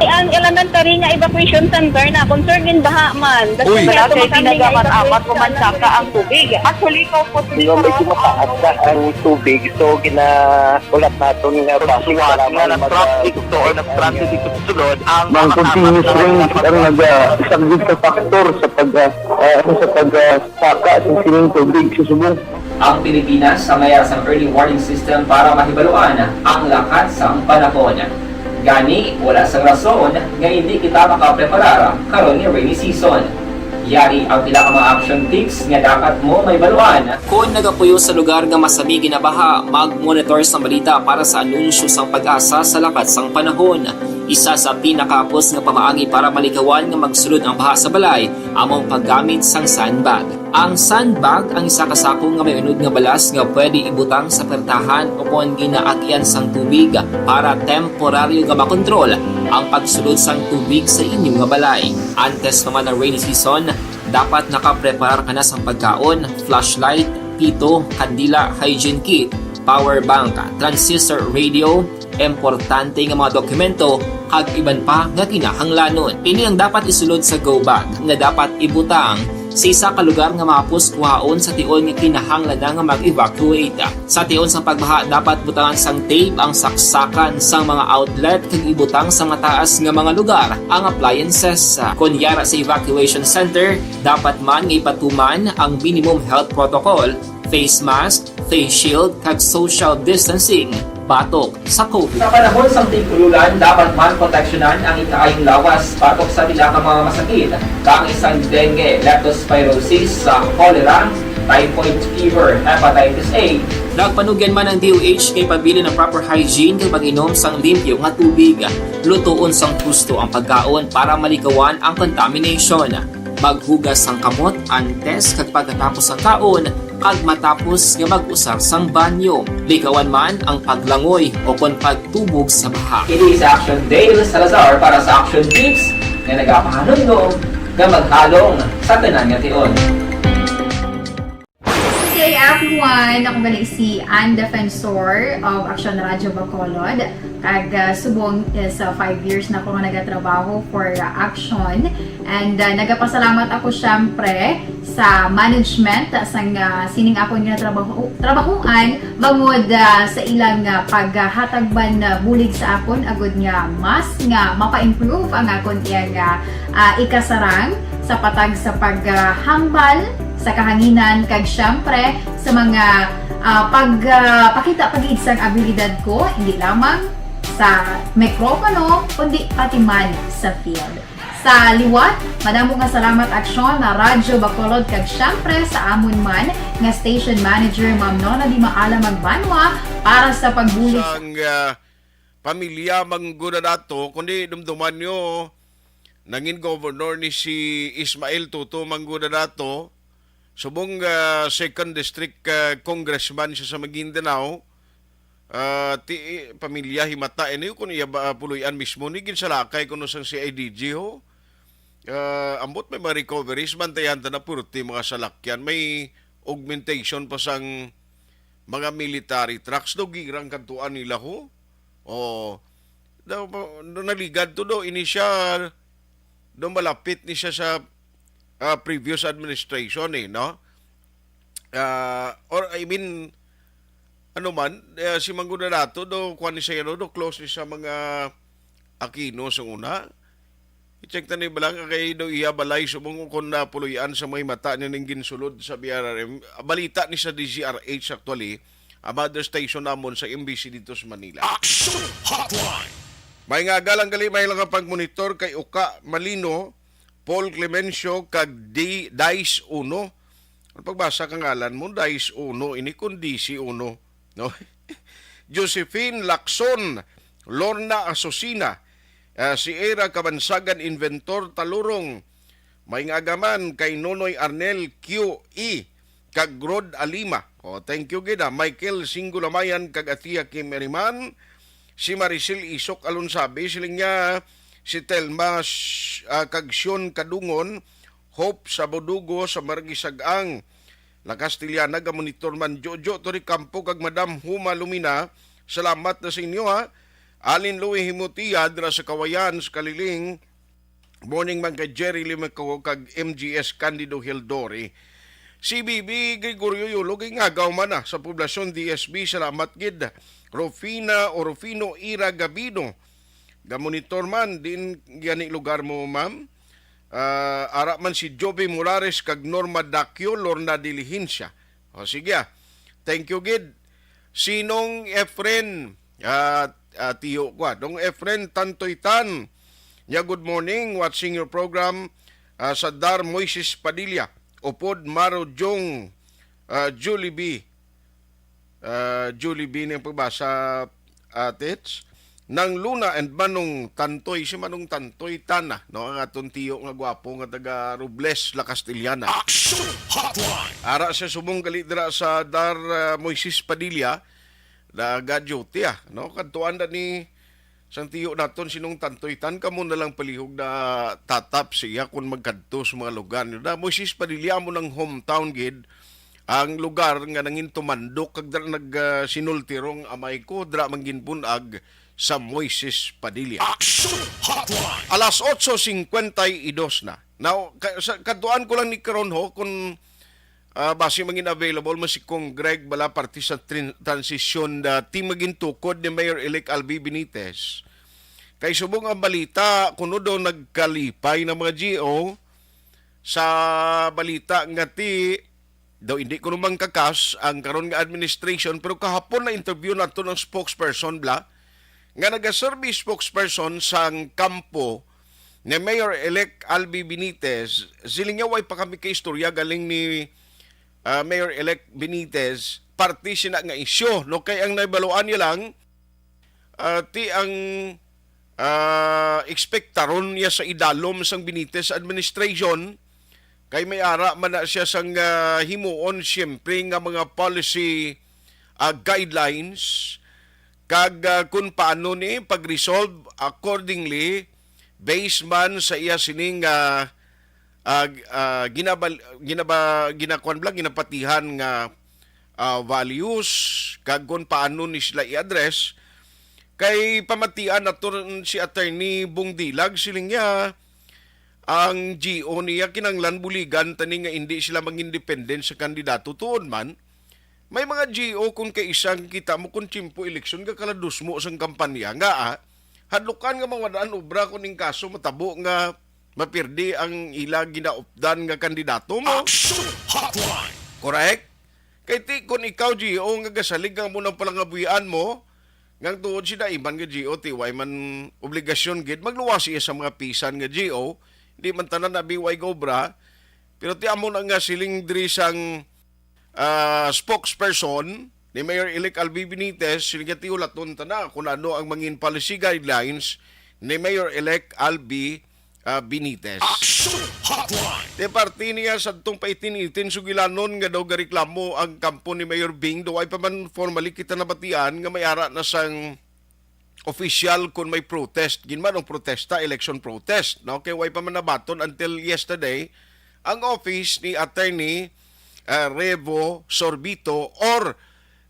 Ang elementary nga evacuation center na concern din baha man. Uy, kasi pinagamat-amat kumansaka ang tubig. Actually, ko po Yung medyo mataas na ang tubig, so ginaulat natin nga basuhan nga nag-traffic to or nag-transit dito sa sulod ang continuous rain ang nag-subject sa factor sa pagsaka sa sining tubig sa subong. Ang Pilipinas sa mayroon sa early warning system para mahibaluan ang lakat sa panahon. Gani, wala sa rason nga hindi kita makapreparar karon nga rainy season. Yari ang pila ka mga action tips nga dapat mo may baluan. Kung nagapuyo sa lugar nga masabi ginabaha, mag-monitor sa balita para sa anunsyo sang pag-asa sa lakat sang panahon. Isa sa pinakapos nga pamaagi para malikawan nga magsulod ang baha sa balay, among paggamit sang sandbag. Ang sandbag ang isa kasakong nga may unod nga balas nga pwede ibutang sa pertahan upon ginaagyan sang tubig para temporaryo nga makontrol ang pagsulod sang tubig sa inyong nga balay. Antes naman ng rainy season, dapat nakapreparar ka na sang pagkaon, flashlight, pito, kandila, hygiene kit, power bank, transistor radio, importante nga mga dokumento kag iban pa nga kinahanglanon. Ini ang dapat isulod sa go bag nga dapat ibutang sa isa ka lugar nga mapus kuhaon sa tion nga kinahanglan nga mag-evacuate. Sa tion sa pagbaha dapat butangan sang tape ang saksakan sang mga outlet kag ibutang sa mataas nga mga lugar ang appliances. Kunyara sa evacuation center, dapat man nga ipatuman ang minimum health protocol, face mask, face shield kag social distancing batok sa COVID. Sa panahon sa tingkululan, dapat man proteksyonan ang ikaayong lawas batok sa bila ka mga masakit, kang isang dengue, leptospirosis, cholera, typhoid fever, hepatitis A. Nagpanugyan man ang DOH kay pabili ng proper hygiene kay pag-inom sang limpyo nga tubig. Lutuon sang gusto ang pagkaon para malikawan ang contamination. Maghugas sang kamot antes kag pagkatapos ang kaon kag matapos nga mag-usar sang banyo. Likawan man ang paglangoy o kon pagtubog sa baha. It is Action Dale Salazar para sa Action Tips nga nagapahanong nga maghalong sa tanan nga tion. Good day everyone! Ako balik si Ann Defensor of Action Radio Bacolod. Kag subong sa 5 years na ako nga nagatrabaho for Action. And nagapasalamat ako syempre sa management sang sining ako nga trabahuan bangod sa ilang paghatagban bulig sa akon agud nga mas nga mapa-improve ang akon iyang ikasarang sa patag sa paghambal sa kahanginan kag syempre sa mga pakita pagid sang abilidad ko hindi lamang sa mikropono kundi pati man sa field. Sa liwat, madamo nga salamat Aksyon na Radyo Bacolod kag syempre sa amon man nga station manager Ma'am Nona Di Maala Magbanwa para sa pagbulig Sang pamilya mangguna nato, kundi dumduman nyo, nangin governor ni si Ismael Tuto mangguna nato, Subong second district congressman siya sa Maguindanao. Ti pamilya himata ini kun iya puluyan mismo ni ginsalakay kuno sang CIDG ho. Ambot may mga recoveries bantayan ta na purti mga salakyan, may augmentation pa sang mga military trucks do girang kantuan nila ho. Do naligad to do initial do malapit ni siya sa previous administration no. Or I mean ano man, si Mangguna Dato do kuan ni siya do close ni sa mga Aquino sa una. I-check ta ni balang kay do iya balay subong kun na puluyan sa may mata ni ning ginsulod sa BRRM. Balita ni sa DZRH actually, a mother station namon sa MBC dito sa Manila. Action Hotline. May nga galang gali may lang pag-monitor kay Uka Malino, Paul Clemencio kag Dice Uno. Ang pagbasa kang ngalan mo, Dice Uno, ini kun DC Uno. No? Josephine Lacson, Lorna Asosina, si Era Kabansagan Inventor Talurong, may ngagaman kay Nonoy Arnel QE, kag Rod Alima. Thank you gida. Michael Singulamayan kag Atia Kim Eriman, si Maricel Isok Alonsabi, siling niya si Telma kag Sion Kadungon, Hope sa Bodugo sa Margisagang, La Castillana, Monitor man Jojo Tori Campo kag Madam Huma Lumina. Salamat na sa inyo ha. Alin Louie Himutia dra sa Kawayan sa Kaliling. Morning man kay Jerry Limeco kag MGS Candido Hildori. Si Bibi Gregorio Yulo ngagaw man na sa poblasyon DSB. Salamat gid. Rufina o Rufino Ira Gabino. Monitor man din gani lugar mo ma'am. Ara man si Joby Murares kag Norma Dakyo, Lorna Dilihinsya. Sige thank you gid. Sinong Efren, tiyo ko, dong Efren Tantoytan. Good morning, watching your program sa Dar Moises Padilla. Upod Maro Jong, Julie B. Julie B niyang pagbasa tits. Nang Luna and Manong Tantoy, si Manong Tantoy Tana, no, ang atong tiyo nga gwapo nga taga Robles, La Castillana. Action Hotline. Ara sa subong kalidra sa Dar Moises Padilla, na gadyoti no, kantuan na ni sang tiyo naton sinong Tantoy Tan, kamo na lang palihog na tatap siya kung magkadto sa mga lugar. Na Moises Padilla mo ng hometown gid, ang lugar nga nangin tumandok kag sinultirong amay ko, dra manginpunag sa Moises Padilla. Action Hotline. Alas 8:52 na. Now, kaduan ko lang ni karon ho kung base maging available mo si Kong Greg Bala party sa transition na team maging tukod ni Mayor-elect Albi Benitez. Kay subong ang balita kuno daw nagkalipay ng mga GO sa balita nga ti daw hindi ko naman kakas ang karon nga administration, pero kahapon na interview nato ng spokesperson nga nag-service spokesperson sang kampo ni Mayor-elect Albi Benitez. Siling niya way pa kami kay istorya galing ni Mayor-elect Benitez, parte siya nga isyo, no, kay ang naibaluan niya lang ti ang ekspektaron niya sa idalom sang Benitez administration, kay may ara man na siya sang himuon siyempre nga mga policy guidelines kag kung paano ni pag-resolve accordingly based man sa iya sining ginapatihan nga values kag kung paano ni sila i-address. Kay pamatian nato si Attorney Bong Dilag, siling niya ang GO niya kinanglan buligan tani nga hindi sila mag-independent sa kandidato tuon man. May mga GO kung kay isang kita mo kung chimpo eleksyon ka kaladus mo sang kampanya nga hadlukan nga mga daan obra kuning kaso matabo nga mapirdi ang ila ginaupdan nga kandidato mo. Action Hotline. Correct? Kay ti kung ikaw GO nga gasalig nga mo nang palangabuyan mo ngang tuod si daiman nga GO tiway man obligasyon gid magluwas siya sa mga pisan nga GO, hindi man tanan na biway gobra, pero ti amo na nga siling diri sang spokesperson ni Mayor-elect Albi Benitez, siligati ulaton na kung ano ang mangin policy guidelines ni Mayor-elect Albi Benitez. De parte niya sa itong paitinitin sugilanon nga daw gareklamo ang kampo ni Mayor Bing do ay pa man formally kita nabatian nga may ara na sang official kung may protest ginman ang protesta election protest no kay way pa man nabaton until yesterday ang office ni Attorney Revo Sorbito or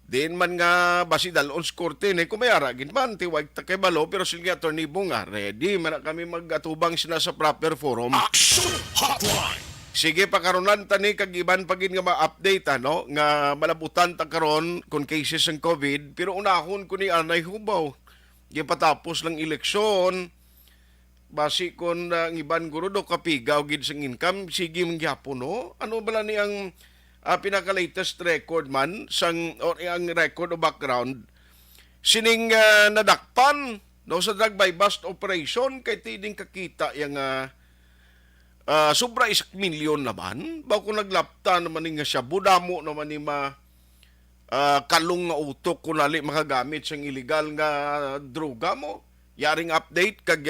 din man nga basi dalon sa korte ni kumayara ginman tiwag ta kay balo pero silgi attorney bunga ready man na kami magatubang sina sa proper forum. Sige pakaronan tani kag iban pagin nga ma-update ano nga malabutan ta karon kung cases ng COVID pero unahon ko ni anay hubaw gipatapos lang eleksyon basi kon ang iban guro do kapigaw gid sang income sige man gyapon no ano bala ni ang pinaka-latest record man sang or ang record o background sining nadakpan no sa drug by bust operation kay tiding kakita yang sobra 1 milyon naman bago naglapta naman nga siya budamo naman ni kalung nga utok kunali makagamit sang illegal nga droga mo yaring update kag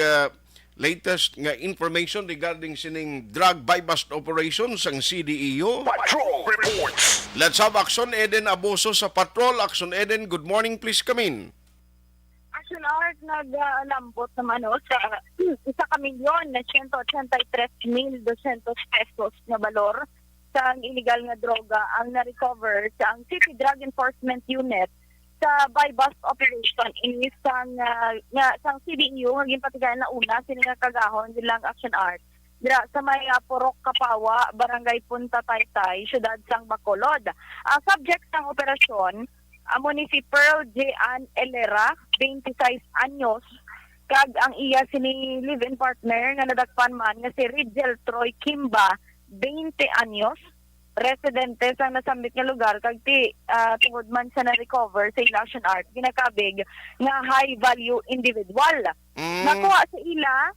latest nga information regarding sining drug by bust operation sang CDEO. Patrol reports. Let's have Action Eden Abuso sa Patrol. Action Eden, good morning, please come in. Action Art, naglambot naman sa 1,000,000 na 183,200 pesos na balor sa illegal nga droga ang na-recover sa ang City Drug Enforcement Unit sa buy-bust operation in isang sang CDU nga ginpatigayan na una sini nga kagahon silang Action Art dira sa may Purok Kapawa, Barangay Punta Taytay, Syudad sang Bacolod. Ang subject ng operasyon amo ni si Pearl J. Ann Elera, 26 anyos, kag ang iya sini live-in partner nga nadakpan man nga si Rigel Troy Kimba, 20 anyos, residente sa nasambit nga lugar kag tungod man sa na-recover sa Action Art ginakabig nga high value individual. Nakuha sa ila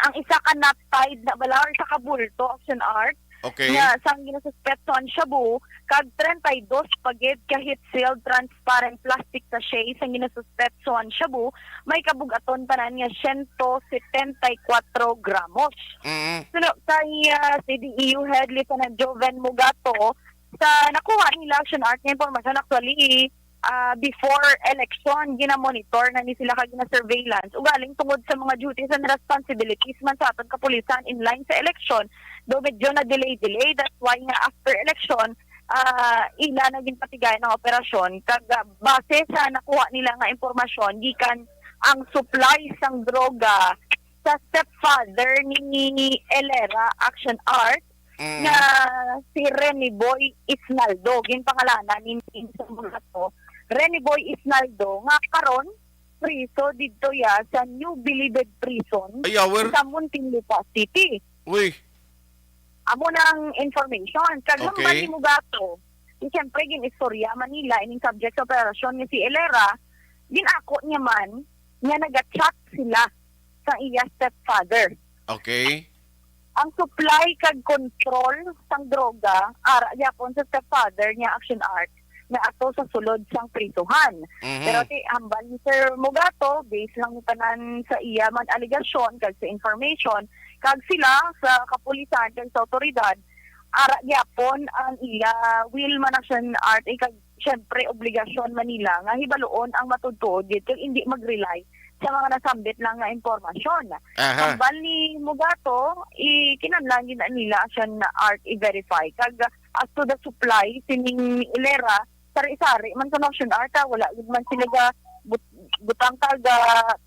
ang isa ka nap-tied na bala or isa ka bulto Action Art nga sang ginasuspetson shabu kag 32 pagid ka heat sealed transparent plastic sachet sang ginasuspetson shabu may kabugaton tanan nga 174 gramos. Suno kay CDEU head Lieutenant Joven Mugato sa nakuha nila Action Art nga impormasyon actually before election ginamonitor na ni sila kag gina-surveillance ugaling tungod sa mga duties and responsibilities man sa atong kapulisan in line sa election do medyo na delay that's why nga after election ila naging patigay ng operasyon kag base sa nakuha nila nga impormasyon gikan ang supply sang droga sa stepfather ni Elera Action Art na si Rene Boy Isnaldo ginpangalanan ni sa mga to Rene Boy Isnaldo nga karon priso didto ya sa New Bilibid Prison sa Muntinlupa City. Uy. Amo nang information kag naman ni Mugato. Siyempre gin-istorya Manila ining subject sa operasyon ni si Elera ginako niya man nga naga-chat sila sa iya stepfather. Okay. Ang supply kag control sang droga ara gyapon sa stepfather niya Action Art na ato sa sulod sang prisuhan. Pero hambal ni Sir Mugato based lang ni tanan sa iya man aligasyon kag sa information kag sila sa kapulisan kag sa otoridad ara gyapon ang iya will man Action Art kag syempre obligasyon Manila nga hibaluon ang matudtod dito hindi mag-rely sa mga nasambit lang nga impormasyon. Ang bal ni Mugato, kinahanglan gid nila Action Art i-verify kag as to the supply sining Ilera sari-sari man sa Action Art wala gid man sila ga butang kag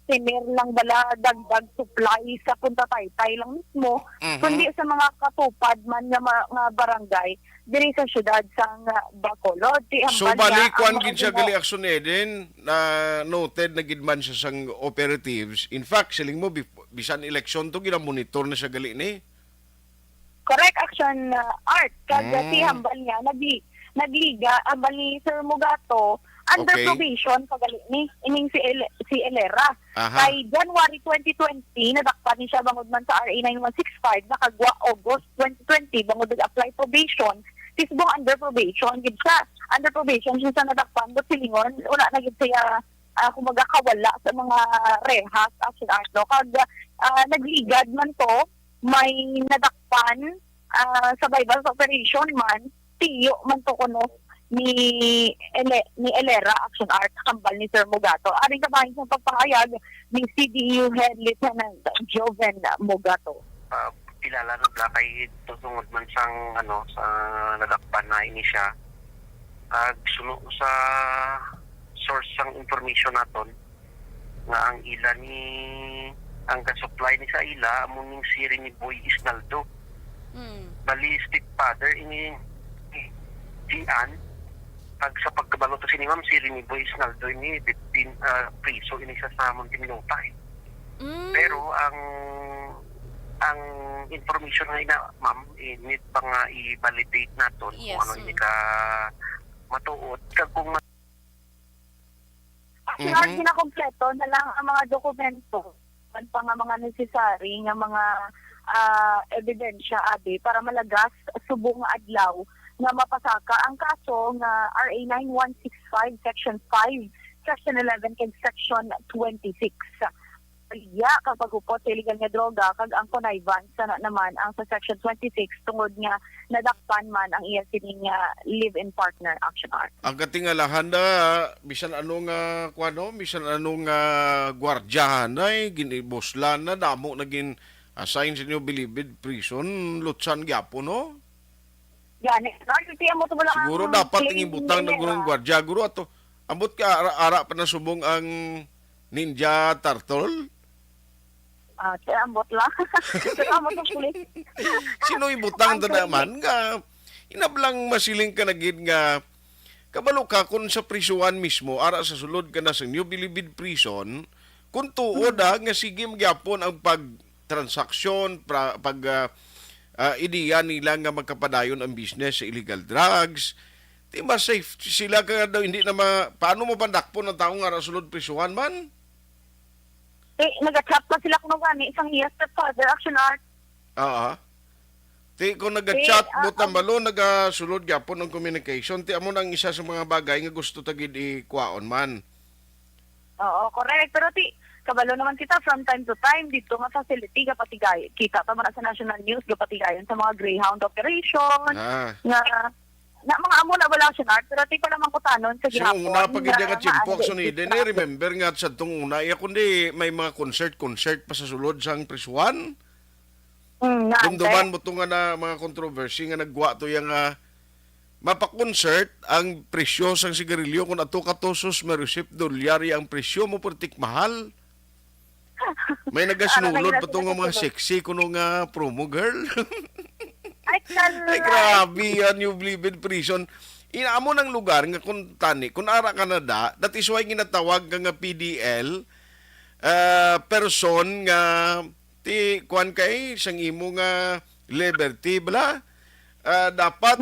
tener lang bala dagdag supply sa Punta Taytay lang mismo kundi sa mga katupad man nga barangay diri sa syudad sang Bacolod. So balikwan gid siya gali Action Eden na noted na gid man siya sang operatives. In fact, siling mo bisan election to gina-monitor na siya gali ni. Correct Action Art kag si hambal niya nagliga hambal ni Sir Mugato under probation kagali ni ining si Elera. Kay January 2020 nadakpan ni siya bangod man sa RA 9165 nakagwa August 2020 bangod apply probation tisbong under probation gid siya under probation siya sa nadakpan but silingon wala na gid siya kumaga kawala sa mga rehas Action Art no kag nagligad man to, may nadakpan sa bypass operation man, tiyo man to kuno ni Elera Action Art kambal ni Sir Mugato. Aring kabahin sa pagpahayag ni CDU Head Lieutenant Joven Mugato. Kilala na bla kay tutungod man sang sa nadakpan na ini siya. Suno sa source sang information naton nga ang ila ni ang ka-supply ni sa ila amuning si ni Boy Isnaldo. Bali stepfather ini Gian pag sa pagkabalo to si ni Ma'am si ni Boy Isnaldo ini between priso ini sa Muntinlupa. Pero ang information nga ina Ma'am need pa nga i-validate naton kung ano ini ka matuod kag kung Actually, kinakompleto na lang ang mga dokumento at pa nga mga necessary nga mga ebidensya abi para malagas subong nga adlaw nga mapasaka ang kaso nga RA 9165 Section 5, Section 11 kag Section 26. Ya kapag upot sa illegal nga droga kag ang connivance na naman ang sa Section 26 tungod nga nadakpan man ang iya sining live-in partner Action Art. Ang katingalahan na bisan anong bisan anong gwardiyahan ay giniboslan na damo naging assign sa inyo bilibid prison lutsan gyapon no. Gani, mo to lang. Siguro dapat ingibutang ng gurong gwardiya guro ato. Ambot ka ara pa na subong ang Ninja Turtle. Ambot lang. Ambot ng pulis. Sino ibutang ta naman nga inablang masiling ka na gid nga kabalo ka kun sa prisuan mismo ara sa sulod ka na sa New Bilibid Prison kung tuod nga sige magyapon ang pagtransaksyon ideya nila nga magkapadayon ang business sa illegal drugs. Di ba safe sila ka daw hindi na paano mo pandakpon ang taong ara sulod prisuan man? Nag-chat pa sila kung gani isang yes stepfather Action Art. Ti kung nag-chat butang balo nagasulod gyapon ang communication ti amo nang isa sa mga bagay nga gusto tagid ikwaon man. Oo, correct. Pero kabalo naman kita from time to time dito nga facility kapatigayon. Kita pa man sa national news kapatigayon sa mga Greyhound operation. Na mga amo na wala Action Art pero ko naman kutanon sa gihapon. So una pagid nga chimpok so ni remember nga sa tong una iya kundi may mga concert pa sa sulod sang prisuan. Dumduman mo nga na mga controversy nga nagwa to yang mapa-concert ang presyo sang sigarilyo kung ato katosos may receipt dolyari ang presyo mo pertik mahal. May nagasunulod pa to nga mga sexy kuno nga promo girl. Ay, grabe yan yung Bilibid Prison. Inaamo ng lugar nga kung tani, kung ara Canada, that is why ginatawag nga PDL, person nga, kuan kay, sang imo nga liberty, bala, dapat,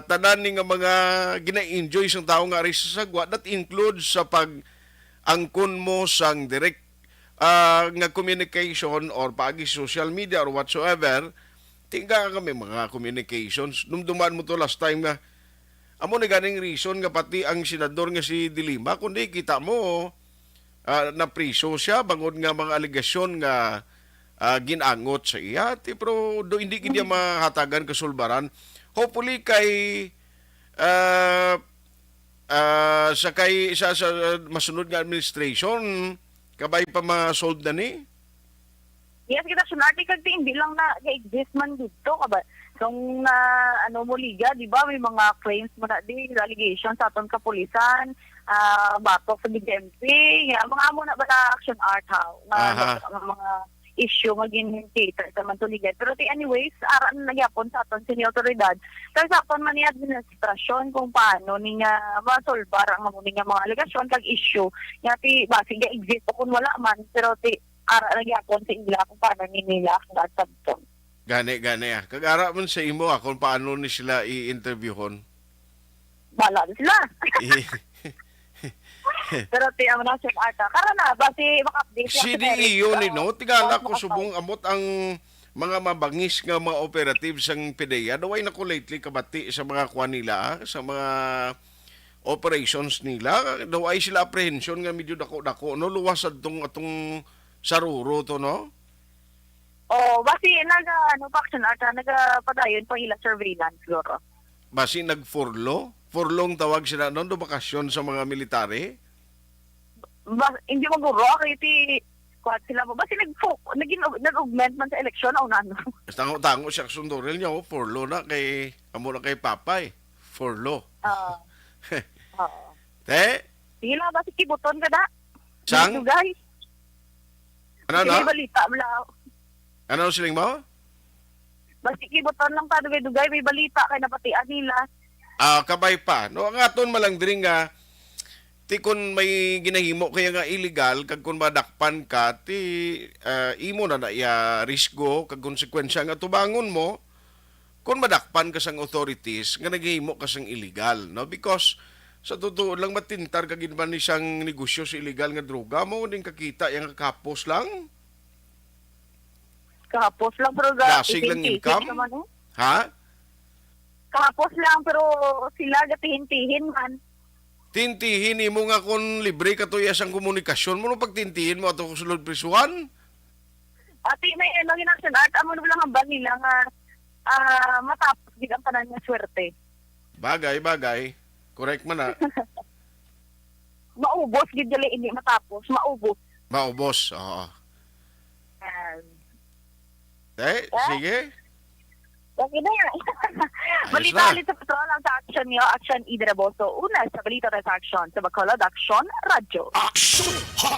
tanan ni nga mga gina-enjoy sang tao nga rin sa sagwa, that includes sa pag-angkon mo sang direct nga communication or pagi social media or whatsoever, tingga kami mga communications. Dumduman mo to last time nga, amo na ganing reason nga pati ang senador nga si Dilima, kundi kita mo na priso siya, bangod nga mga aligasyon nga ginangot sa iya. Pero do hindi kanya mahatagan kasulbaran. Hopefully kay sa masunod nga administration, kabay pa ma-solve na ni? Yes, kita sunati kag hindi lang na exist man dito kaba. Kung muliga, di ba, may mga claims mo na di allegations sa aton kapulisan, batok sa BGMP, mga amo na ba na Action Art mga issue maging cater sa mantuligan. Pero anyways, aran na nagyapon sa aton sini otoridad. Kasi sa aton man ni administrasyon kung paano niya masolbar ang mga allegasyon kag issue. Nga basig exist o kung wala man, pero ara nagyapon sa ila kung paano nila ang sabton. Gani kagara man sa imo kung paano ni sila i-interviewon. Bala sila. Pero ang na sa ata karana basi maka-update CDEO ni no tigala ko subong amot ang mga mabangis nga mga operatives ang PDEA daway na ko lately kabati sa mga kuan nila sa mga operations nila daw ay sila apprehension nga medyo dako-dako no luwas atong Saruro to, no? Basi action art, nagapadayon pa ila surveillance, siguro. Basi nag-furlo? Furlong tawag sila noon, do bakasyon sa mga military? Hindi mo guro, kaya kuhat sila mo. Basi nag-augment man sa eleksyon, o nano. Tango siya sunduril niya, furlo na kay, amo na kay Papay. Furlo. Te? Sila, basi kibuton ka na. Sang? Guys. Ano, no? May balita, wala. Ano siling mo? Basi kibuton lang pa, dugay, may balita, kaya napatian nila. Kabay pa. No, ang aton malang diri nga ti kun may ginahimo kaya nga illegal kag kun madakpan ka ti imo na iya risgo kag konsekwensya nga tubangon mo kun madakpan ka sang authorities nga naghimo ka sang illegal, no? Because sa totoo lang matintar kag man ni siyang negosyo sa illegal nga droga mo din kakita yang kapos lang. Kahapos lang, pero Dasig lang income? Ha? Kahapos lang, pero sila gatihin-tihin man. Tintihin mo nga kung libre ka to ang komunikasyon mo no pagtintihin mo ato sulod prisuhan. Ati, may action art, amo na lang ang ba nila nga matapos din ang tanan nga swerte. Bagay. Correct man na. Maubos, gid gali hindi matapos, maubos. Maubos, oo. Sige. Okay na yan. Balita ulit sa patrol ang sa action niyo, Action Ideraboso. Una sa Balita sa Action sa Bacolod Action Radio.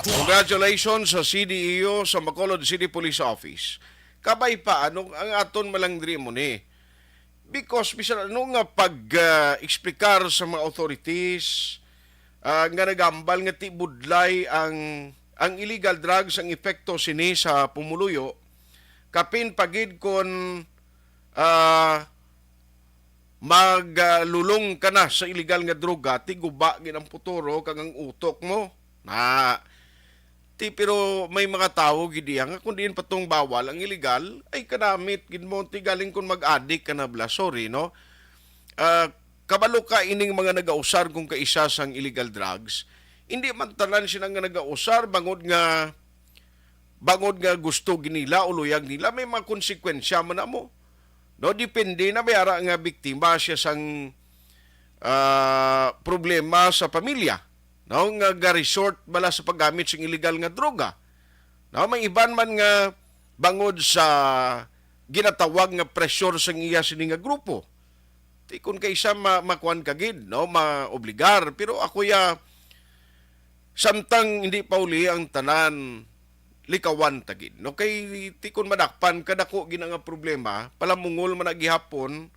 Congratulations sa CDEO sa Bacolod City Police Office. Kabay pa, anong ang aton malang mo ni? Because bisan ano nga pag-explikar sa mga authorities nga nagambal nga tibudlay ang illegal drugs ang epekto sini sa pumuluyo kapin pagid kon maglulong ka na sa illegal nga droga, ti guba gid ang puturo kag ang utok mo. Pero may mga tao gid nga kun diin patong bawal ang illegal ay kanamit gid mo ti galing kun mag-addict ka na bla, sorry no. Kabalo ka ining mga nagausar kung kaisa sang illegal drugs. Hindi man tanan sila nga nagausar bangod nga gusto ginila o luyag nila, may mga konsekwensya man na mo. No, depende na may ara nga biktima siya sang problema sa pamilya. No, nga resort bala sa paggamit ng illegal nga droga. No, may iban man nga bangod sa ginatawag nga pressure sa iya sini nga grupo. Ti kun kaysa makuan kagid, no, maobligar, pero ako samtang hindi pa uli ang tanan likawan tagid. No, kay tikon madakpan kadako gina nga problema, palamungol man gihapon,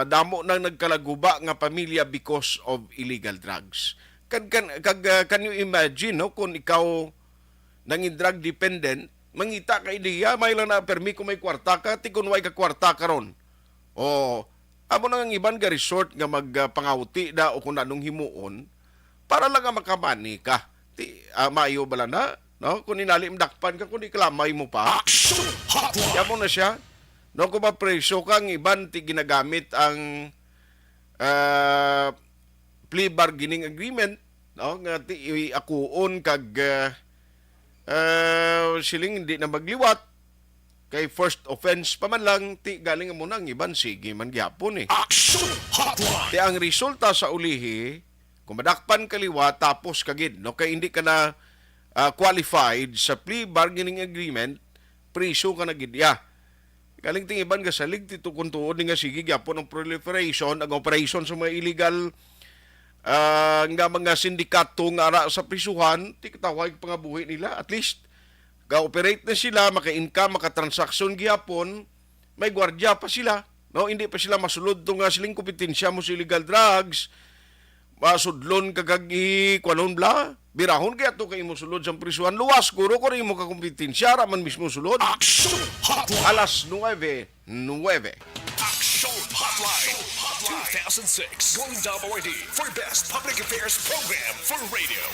damo nang nagkalaguba nga pamilya because of illegal drugs. Can you imagine, no, kung ikaw nangin drug dependent, mangita ka ideya, may lang na permi kung may kwarta ka, tikon way ka kwarta karon. O amo nang iban ga resort nga magpangawti da o kung anong himuon para lang nga makamani ka. Maayo bala na, no? Kung inalim dakpan ka, kung iklamay mo pa. Kaya mo na siya. No, kung mapreso kang iban, ti ginagamit ang plea bargaining agreement, no? Nga ti akuon kag siling hindi na magliwat. Kay first offense pa man lang, ti galing mo nang iban, sige man gyapon eh. Ti ang resulta sa ulihi, kung madakpan kaliwa, tapos kagid, no? Kay hindi ka na qualified sa plea bargaining agreement, preso ka na gidya. Galing tingiban ka sa lig, tito kung tuod nga sige, gyapon ang proliferation, ang operation sa mga illegal nga mga sindikato nga ara sa prisuhan, ti katawag pangabuhi nila, at least, ga-operate na sila, maka-income, maka-transaction gyapon, may gwardiya pa sila, no? Hindi pa sila masulod to nga siling kompetensya mo sa illegal drugs, masudlon kagagi kwanon bla, birahon kaya to kay mo sulod sa prisuhan, luwas guro ko rin mo kakompetensya, raman mismo sulod. Action Hotline! Alas 9:09. Action Hotline 2006 Golden Dome Award for Best Public Affairs Program for Radio.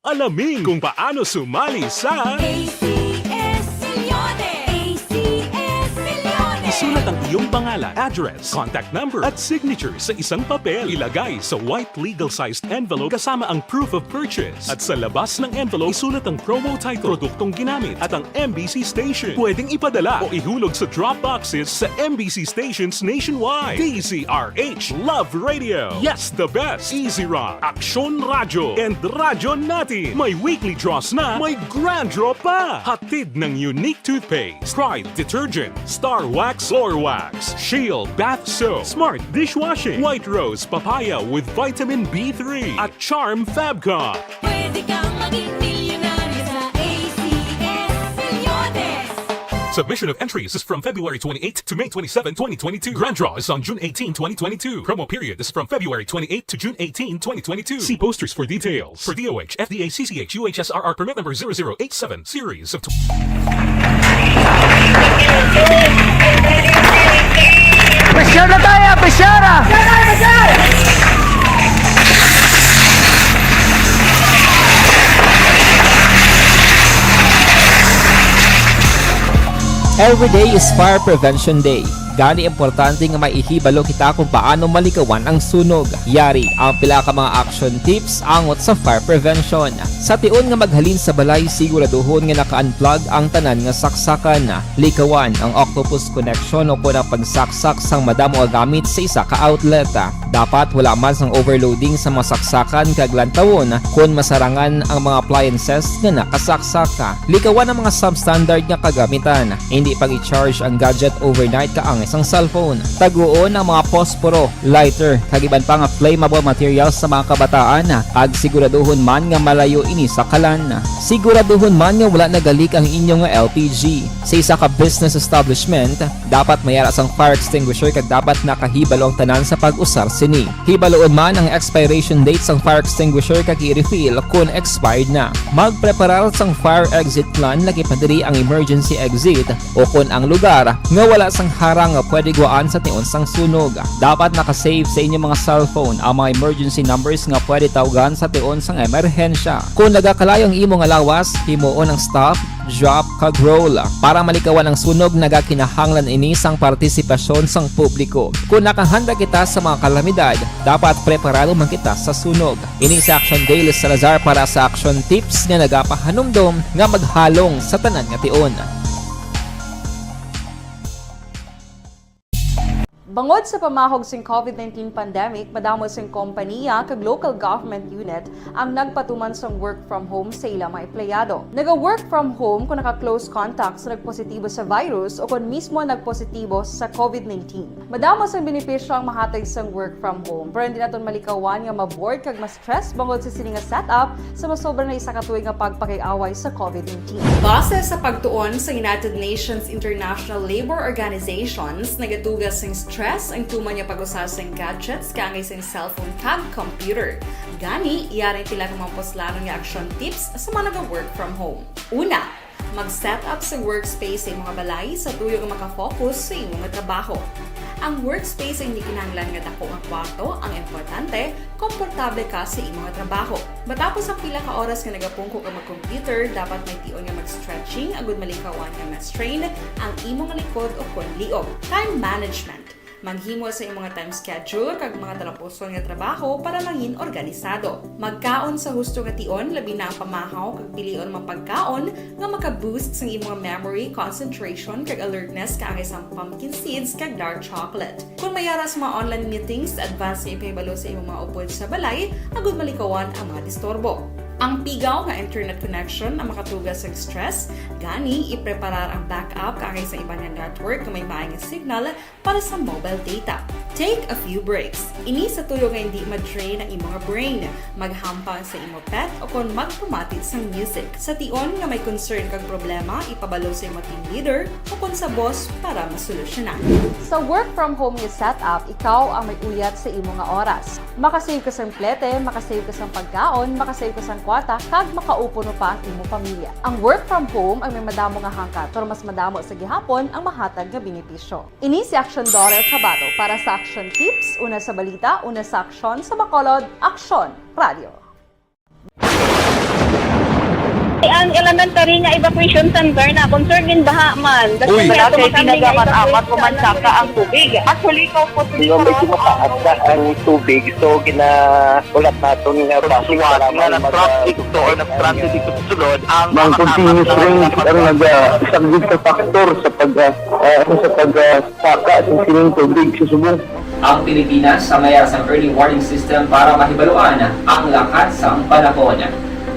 Alamin kung paano sumali sa ACS Milyones! ACS Milyones! Isulat ang iyong pangalan, address, contact number at signature sa isang papel. Ilagay sa white legal-sized envelope kasama ang proof of purchase. At sa labas ng envelope, isulat ang promo title, produktong ginamit at ang MBC station. Pwedeng ipadala o ihulog sa drop boxes sa MBC stations nationwide. DZRH Love Radio. Yes, the best. Easy Rock, Aksyon Radyo, and Radyo Natin. May weekly draws na, may grand draw pa. Hatid ng unique toothpaste, Pride Detergent, Star Wax Floor Wax, Shield Bath Soap, Smart Dishwashing, White Rose Papaya with Vitamin B3 at Charm Fabcon. Pwede kang maging milyonaryo sa ACS Milyones. Submission of entries is from February 28 to May 27, 2022. Grand draw is on June 18, 2022. Promo period is from February 28 to June 18, 2022. See posters for details. For DOH, FDA, CCH, UHSRR permit number 0087, series of... Pressure na tayo! Pressure! Every day is Fire Prevention Day. Gani importante nga maihibalo kita kung paano malikawan ang sunog. Yari ang pila ka mga action tips angot sa fire prevention. Sa tion nga maghalin sa balay, siguraduhon nga naka-unplug ang tanan nga saksakan. Likawan ang octopus connection o kung ang pagsaksak sang madamo nga gamit sa isa ka outlet. Dapat wala man sang overloading sa mga saksakan kag lantawon kung masarangan ang mga appliances nga nakasaksaka. Likawan ang mga substandard nga kagamitan. Hindi pag i-charge ang gadget overnight kaang isang cellphone. Taguon ang mga posporo, lighter, kag iban pa nga flammable materials sa mga kabataan. Kag siguraduhon man nga malayo ini sa kalan. Siguraduhon man nga wala nagalik ang inyong LPG. Sa isa ka business establishment, dapat mayara sang fire extinguisher kag dapat nakahibalo ang tanan sa pag-usar sini. Hibaloon man ang expiration date sang fire extinguisher kag i-refill kung expired na. Magpreparar sang fire exit plan lagi pa diri ang emergency exit o kung ang lugar nga wala sang harang nga pwede guaan sa tion sang sunog. Dapat nakasave sa inyong mga cellphone ang mga emergency numbers nga pwede tawagan sa tion sang emerhensya. Kung nagakalayo ang imong alawas, himuon ang stop, drop, kag roll. Para malikawan ang sunog, nagakinahanglan ini sang partisipasyon sang publiko. Kung nakahanda kita sa mga kalamidad, dapat preparado man kita sa sunog. Ini sa Action Daily Salazar para sa action tips nga nagapahanumdom nga maghalong sa tanan nga tion. Bangod sa pamahog sing COVID-19 pandemic, madamo sing kompanya kag local government unit ang nagpatuman sang work from home sa ilang mga empleyado. Naga-work from home kung naka-close contact sa nagpositibo sa virus o kung mismo nagpositibo sa COVID-19. Madamo sang benepisyo ang mahatag sang work from home, pero hindi naton malikawan nga ma-bored kag ma-stress bangod sa sini nga setup sa masobra na isa ka tuig nga pagpakiaway sa COVID-19. Base sa pagtuon sa United Nations International Labour Organizations, nagatugas sing stress ang tuman niya pag-usar sa gadgets kangay sa cellphone kag computer. Gani, iyaring pila ng mga poslano nga action tips sa mga nag-work from home. Una, mag-set up sa workspace sa mga balay sa tuyo nga makafocus sa imong trabaho. Ang workspace ay hindi kinahanglan nga dako nga kwarto, ang importante, komportable ka sa imong trabaho. Matapos ang pila ka oras nga nagapungko ka mag-computer, dapat may tion nga mag-stretching agud malikawan nga ma-strain ang imong likod o kon liog. Time management. Manghimo sa imong time schedule kag mga talapuson nga trabaho para mangin organisado. Magkaon sa husto nga tion, labi na ang pamahaw kag pilion mapagkaon nga maka-boost sa imong memory, concentration kag alertness kaangay sa pumpkin seeds kag dark chocolate. Kung mayara sa mga online meetings, advance sa ipahibalo sa imong mga upod sa balay, agud malikawan ang mga disturbo. Ang pigaw nga internet connection ang makatugas sa stress, gani ipreparar ang backup kaangay sa ibang nga network nga may maayong signal para sa mobile data. Take a few breaks. Ini sa tuyo nga hindi ma-drain ang imong brain, maghampang sa imong pet o kung magpumatid sa music. Sa tion nga may concern kag problema, ipabalo sa imong team leader o kung sa boss para masolusyonan. Sa work from home nga setup, ikaw ang may uyat sa imong nga oras. Makasave ka sa plete, makasave ka sa pagkaon, makasave ka sa kwata, kag makaupo no pa ang imong pamilya. Ang work from home ay may madamo nga hangkat, pero mas madamo sa gihapon ang mahatag nga benepisyo. Ini si Action Dorel Cabato para sa Action Tips, una sa balita, una sa aksyon sa Bacolod, Aksyon Radio. Ang elementary nga evacuation center na concern din baha man. Uy. Wala kay pinagamat-amat kumansaka ang tubig. Actually, ko po Yung medyo mataas na ang tubig, so ulat natin nga pasiwala nga ng traffic to or ng-transit dito sa sulod. Ang continuous rain ang isang factor sa pagsaka at sining tubig sa subong. Ang Pilipinas sa mayroon ng early warning system para mahibaluan ang lakas ng panahon.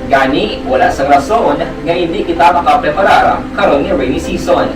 Gani, wala sang rason nga hindi kita makapreparar karon ni rainy season.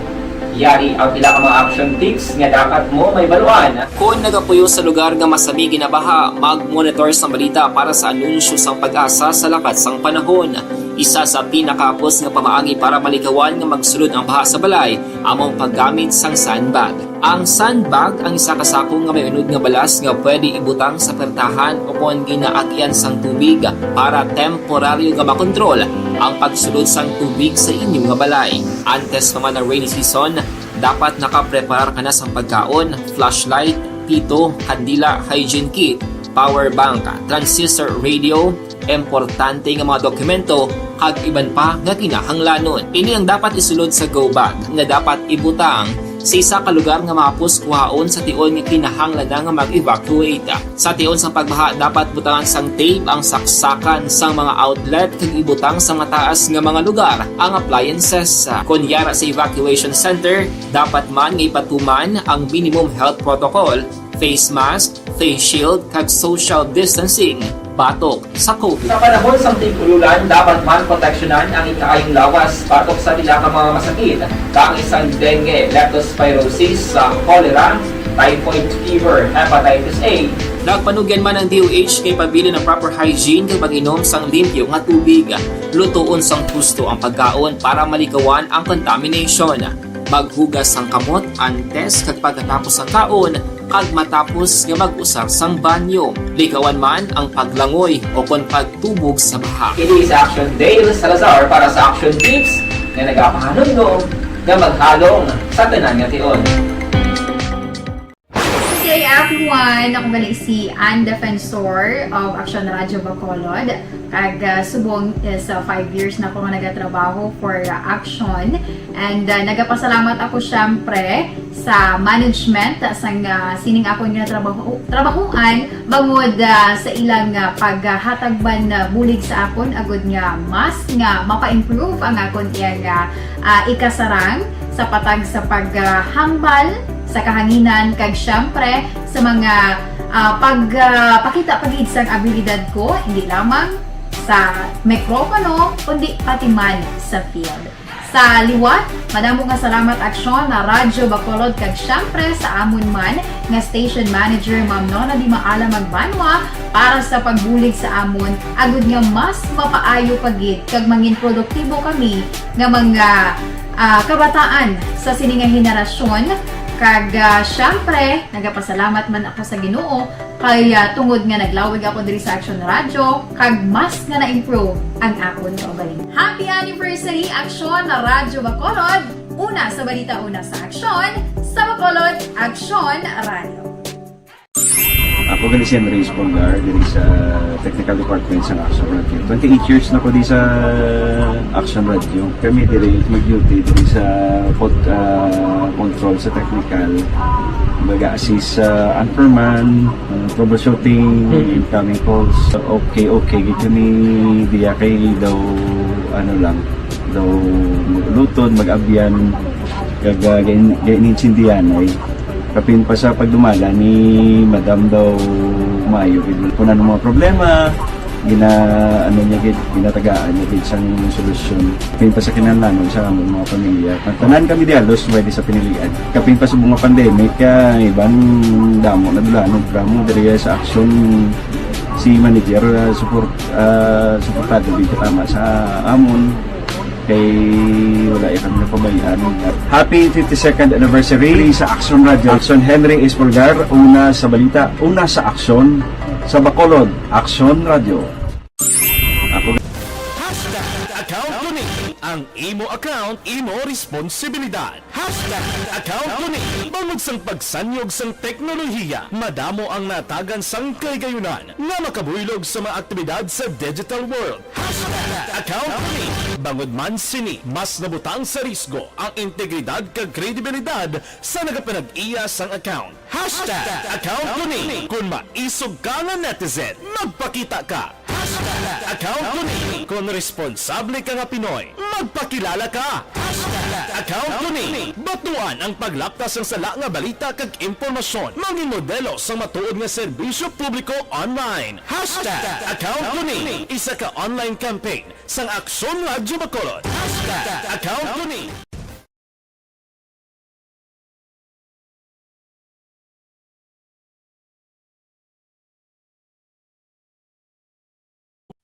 Yari ang pila ka mga action tips nga dapat mo may baluan. Kung nagapuyo sa lugar nga masabi ginabaha, mag-monitor sa balita para sa anunsyo sang pag-asa sa lakas sang panahon. Isa sa pinakapos nga pamaagi para malikawan nga magsulod ang baha sa balay, among paggamit sang sandbag. Ang sandbag ang isa kasakong nga may unod nga balas nga pwede ibutang sa pertahan o kung ginaagyan sang tubig para temporaryo nga makontrol ang pagsulod sang tubig sa inyong nga balay. Antes naman ng rainy season, dapat nakapreparar ka na sang pagkaon, flashlight, pito, kandila, hygiene kit, power bank, transistor radio, importante nga mga dokumento kag iban pa nga kinahanglanon. Ini ang dapat isulod sa go bag nga dapat ibutang sa isa ka lugar nga mapus kuhaon sa tion nga kinahanglan nga mag-evacuate. Sa tion sang pagbaha dapat butangan sang tape ang saksakan sang mga outlet kag ibutang sa mataas nga mga lugar ang appliances. Kunyara sa evacuation center, dapat man nga ipatuman ang minimum health protocol, face mask, face shield kag social distancing batok sa COVID. Sa panahon sa tigululan, dapat man proteksyonan ang ikaayong lawas batok sa pila ka mga masakit. Kang isang dengue, leptospirosis, cholera, typhoid fever, hepatitis A. Nagpanugyan man ang DOH kay pabili ng proper hygiene kay pag-inom sang limpyo nga tubig. Lutuon sang gusto ang pagkaon para malikawan ang contamination. Maghugas sang kamot antes kag pagkatapos ang kaon kag matapos nga mag-usar sang banyo. Likawan man ang paglangoy o kon pagtubog sa baha. It is Action Dale Salazar para sa Action Tips nga nagapahanong nga maghalong sa tanan nga tion. Good day everyone! Ako gali si Ann Defensor of Action Radio Bacolod. Kag subong sa 5 years na ako nga nagatrabaho for Action. And nagapasalamat ako syempre sa management sang sining ako nga trabahuan bangod sa ilang paghatagban bulig sa akon agud nga mas nga mapa-improve ang akon iyang ikasarang sa patag sa paghambal sa kahanginan kag syempre sa mga pakita pagid sang abilidad ko hindi lamang sa mikropono kundi pati man sa field. Sa liwat, madamo nga salamat Aksyon na Radyo Bacolod kag syempre sa amon man nga station manager Ma'am Nona Di Maala Magbanwa para sa pagbulig sa amon agud nga mas mapaayo pagid kag mangin produktibo kami nga mga kabataan sa sininga henerasyon. Kag syempre, nagapasalamat man ako sa Ginoo kay tungod nga naglawig ako diri sa Action Radio kag mas nga na-improve ang akon kaugalingon. Happy anniversary Action na Radyo Bacolod! Una sa balita, una sa Action, sa Bacolod, Action Radio. Ako gali si Enrique Polgar diri sa Technical Department sa Action Radio. 28 years na ko di sa Action Radio. Kami diri mag-duty diri sa control sa technical. Mag-assist sa anchorman, troubleshooting, incoming calls. Okay, gito ni diya kay daw daw lutod, mag-abyan, ganinsindihan ay kapin pa sa pagdumala ni Madam daw Mayo kung ano mga problema ginatagaan niya gid sang solusyon kapin pa sa kinahanglan sa among mga pamilya tanan kami dialos pwede sa pinilian kapin pa sa mga pandemic iban damo na dulanog drama diri sa Action si manager suportado din tama sa amon kay wala kami napabayaan. Happy 52nd anniversary sa Action Radio. Action Henry Espolgar, una sa balita, una sa Action, sa Bacolod, Action Radio. Account Tunic, ang ang imo account, imo responsibilidad. #account ko ni. Bangod sang pagsanyog sang teknolohiya, madamo ang natagan sang kaygayunan nga makabuylog sa mga aktibidad sa digital world. #account ko ni. Bangod man sini, mas nabutang sa risgo ang integridad kag kredibilidad sa nagapanag-iya sang account. #account ko ni. Kung maisog ka nga netizen, magpakita ka. #account ko ni. Kung responsable ka nga Pinoy, magpakilala ka. #account ko ni. Batuan ang paglaptas ng sala nga balita kag impormasyon. Maging modelo sa matuod nga serbisyo publiko online. #account ko ni. Isa ka online campaign sang Aksyon Radyo Bacolod. #account ko ni.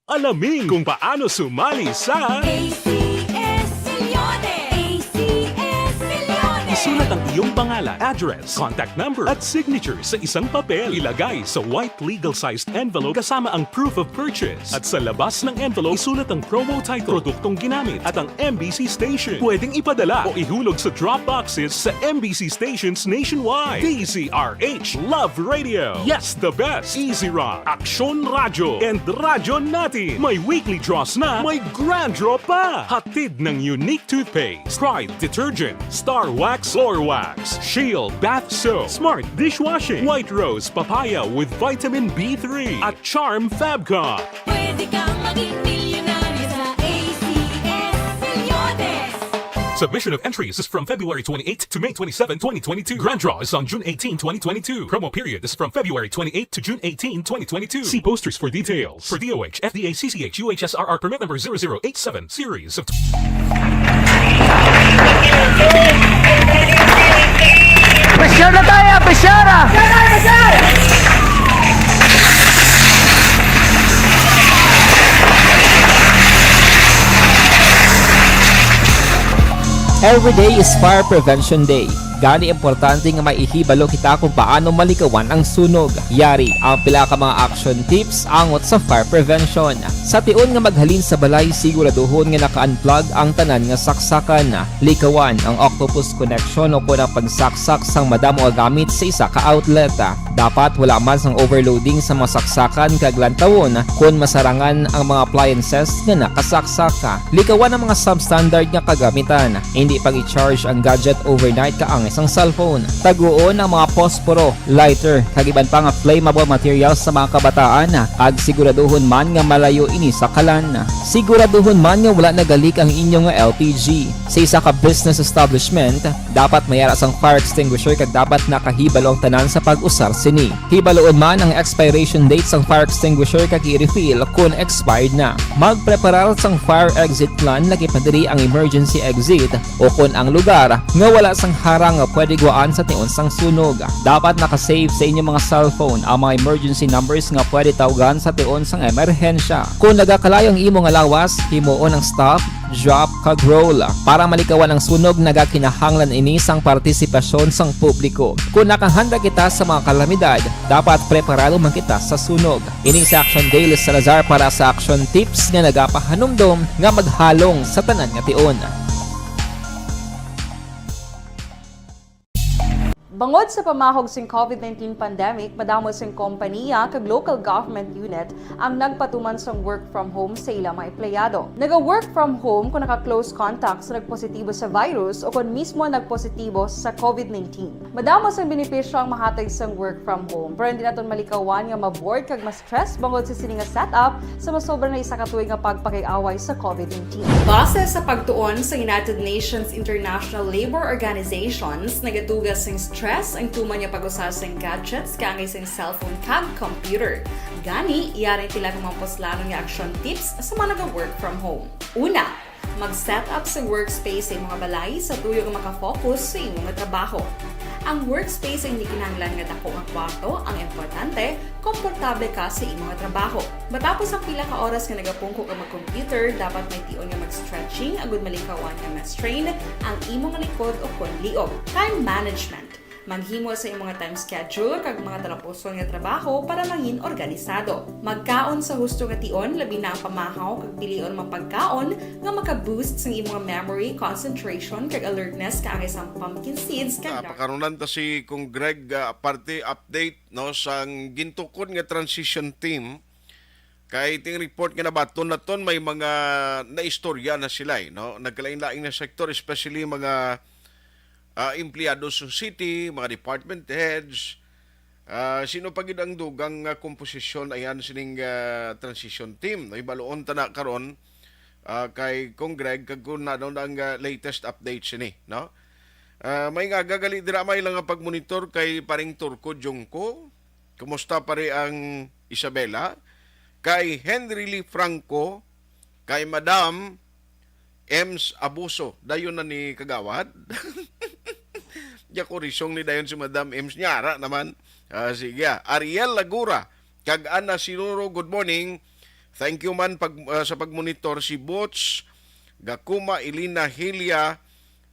Alamin kung paano sumali sa ACS Milyones! ACS Milyones! Isulat ang iyong pangalan, address, contact number at signature sa isang papel. Ilagay sa white legal-sized envelope kasama ang proof of purchase. At sa labas ng envelope, isulat ang promo title, produktong ginamit at ang MBC station. Pwedeng ipadala o ihulog sa drop boxes sa MBC stations nationwide. DZRH Love Radio. Yes, the best. Easy Rock, Aksyon Radyo, and Radyo Natin. May weekly draws na, may grand draw pa. Hatid ng unique toothpaste, Pride Detergent, Star Wax Floor Wax, Shield Bath Soap, Smart Dishwashing, White Rose Papaya with Vitamin B3, at Charm Fabcon. Pwede kang maging milyonaryo sa ACS Milyones! Submission of entries is from February 28 to May 27, 2022. Grand draw is on June 18, 2022. Promo period is from February 28 to June 18, 2022. See posters for details. For DOH, FDA, CCH, UHSRR permit number 0087, series of... Pressure na tayo! Pressure! Every day is Fire Prevention Day. Gani importante nga maihibalo kita kung paano malikawan ang sunog. Yari ang pila ka mga action tips angot sa fire prevention. Sa tion nga maghalin sa balay, siguraduhon nga naka-unplug ang tanan nga saksakan. Likawan ang octopus connection o kung ang pagsaksak sang madamo nga gamit sa isa ka outlet. Dapat wala man sang overloading sa mga saksakan kag lantawon kung masarangan ang mga appliances nga nakasaksaka. Likawan ang mga substandard nga kagamitan. Hindi pag i-charge ang gadget overnight kaang isang cellphone. Taguon ang mga posporo, lighter, kag iban pa nga flammable materials sa mga kabataan. Kag siguraduhon man nga malayo ini sa kalan. Siguraduhon man nga wala nagalik ang inyong LPG. Sa isa ka business establishment, dapat mayara sang fire extinguisher kag dapat nakahibalo ang tanan sa pag-usar sini. Hibaloon man ang expiration date sang fire extinguisher kag i-refill kung expired na. Magpreparar sang fire exit plan lagi padiri ang emergency exit o kung ang lugar nga wala sang harang nga pwede guaan sa tion sang sunog. Dapat nakasave sa inyong mga cellphone ang mga emergency numbers nga pwede tawagan sa tion sang emerhensya. Kung nagakalayo ang imong lawas, himuon ang stop, drop, kag roll. Para malikawan ang sunog, nagakinahanglan ini sang partisipasyon sang publiko. Kung nakahanda kita sa mga kalamidad, dapat preparado man kita sa sunog. Ini sa Action Daily Salazar para sa action tips nga nagapahanumdom nga maghalong sa tanan nga tion. Bangod sa pamahog sing COVID-19 pandemic, madamo sing kompanya kag local government unit ang nagpatuman sang work from home sa ilang mga empleyado. Naga-work from home kung naka-close contact sa nagpositibo sa virus o kung mismo nagpositibo sa COVID-19. Madamo sang benepisyo ang mahatag sang work from home, pero hindi naton malikawan nga ma-bored kag ma-stress bangod sa sini nga setup sa masobra na isa ka tuig nga pagpakiaway sa COVID-19. Base sa pagtuon sa United Nations International Labour Organizations, nagatugas sing stress ang tuman niya pag-usar sa gadgets kangay sa cellphone kag computer. Gani, iyarin tila ng mga poslanong nga action tips sa mga nag-work from home. Una, mag-set up sa workspace sa mga balay sa tuyo nga makafocus sa inyong trabaho. Ang workspace ay hindi kinahanglan nga dako ang kwarto, ang importante, komportable ka sa imong trabaho. Matapos ang pila ka oras nga nagapungko ka mag-computer, dapat may tion nga mag-stretching agud malikawan nga ma-strain ang imong likod o kon liog. Time management. Maghimo sa imong mga time schedule kag mga talapuson nga trabaho para mangin organisado. Magkaon sa husto nga tion, labi na ang pamahaw kag pilion mapagkaon nga maka-boost sa imong memory, concentration kag alertness kaangay sa pumpkin seeds kag Pakarunan ta si kung Greg parte update no sang gintukod nga transition team kay ting report nga nabaton naton may mga naistorya na sila no nagkalain-laing na sektor especially mga empleyado sa city, mga department heads. Sino pa gid ang dugang komposisyon ayan sining transition team no ibaloon ta na karon kay Kong Greg kag kun na ang latest updates ni no. May nga gagali dira may lang nga pagmonitor kay paring Turco Jungko. Kumusta pare ang Isabela? Kay Henry Lee Franco, kay Madam Ems Abuso. Dayon na ni Kagawad. Diya ko risong ni dayon si Madam Ems Nyara naman. Sige. Ariel Lagura, kag Ana Sinuro, good morning. Thank you man sa pagmonitor si Bots, Gakuma Ilina Hilia,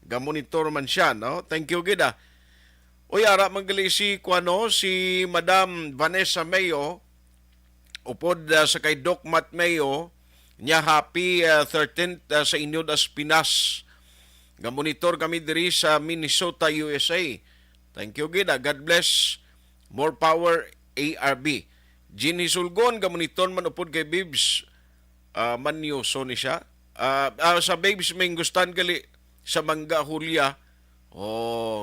ga-monitor man siya, no? Thank you, gida. Uy, ara magaling si Madam Vanessa Mayo, upod sa kay Doc Matt Mayo, niya happy 13th sa inyo das Pinas. Ga-monitor kami diri sa Minnesota, USA. Thank you, gida. God bless. More power, ARB. Ginny Sulgon, ga-monitor man upod kay Bibs. Manyoso ni siya. Sa Babes may gustan gali sa Mangga Julia.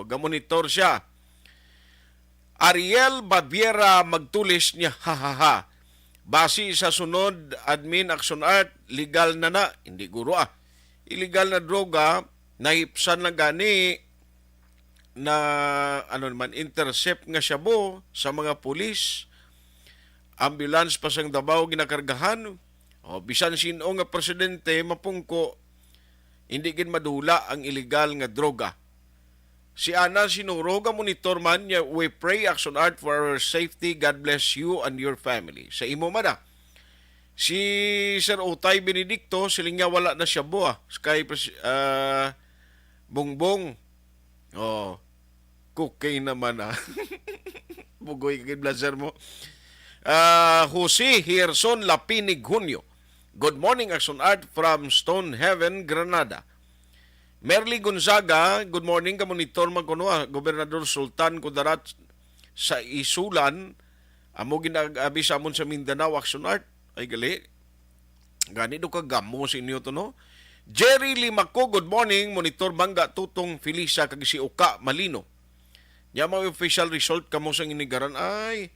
Ga-monitor siya. Ariel Baviera magtulis niya, hahaha. Basi sa sunod, admin action art, legal na. Hindi guro illegal na droga, nahipsan na gani na intercept nga shabu sa mga pulis. Ambulance pa sang Davao ginakargahan. Bisan sino nga presidente mapungko, hindi gin madula ang illegal nga droga. Si Ana Sinuro, monitor man niya, we pray action art for our safety. God bless you and your family. Sa imo man si Sir Utay Benedicto, siling nga wala na siya buha. Kay Bongbong. Cocaine naman Bugoy kay blazer mo. Jose Hirson Lapinig Junio. Good morning, Action Art from Stone Heaven, Granada. Merly Gonzaga, good morning, ka-monitor magkuno Gobernador Sultan Kudarat sa Isulan. Amo ginag-abi sa amon sa Mindanao, Action Art. Ay gali. Gani do ka gamo sa inyo to, no? Jerry Limako, good morning, monitor Mangga Tutong Felisa kag si Uka Malino. Nya mga official result kamo sa inigaran ay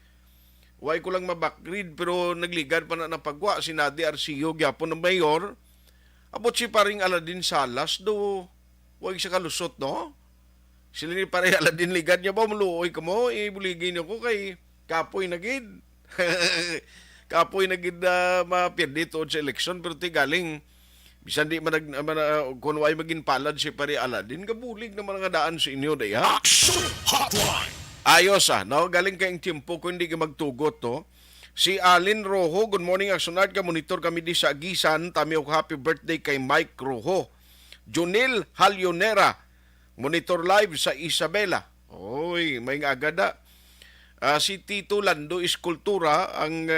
way ko lang mabakread pero nagligad pa na pagwa si Nadi Arcio gyapon ng mayor. Abot si paring Aladin Salas do way sa kalusot, no? Sila ni pare Aladin ligad niya ba muluoy ka mo ibuligin ko kay kapoy na gid. Kapoy na gid mapirdi to sa election pero ti galing bisan di man kun way magin palad si pare Aladin kabulig na mga daan sa inyo day ha. Action Hotline. Ayos no? Galing kayong tiempo kung hindi ka magtugot to. Si Alin Rojo, good morning, Action Art. Ka-monitor kami di sa Agisan. Tami og happy birthday kay Mike Rojo. Junil Halyonera, monitor live sa Isabela. Oy, may nga agada. Si Tito Lando Iskultura, ang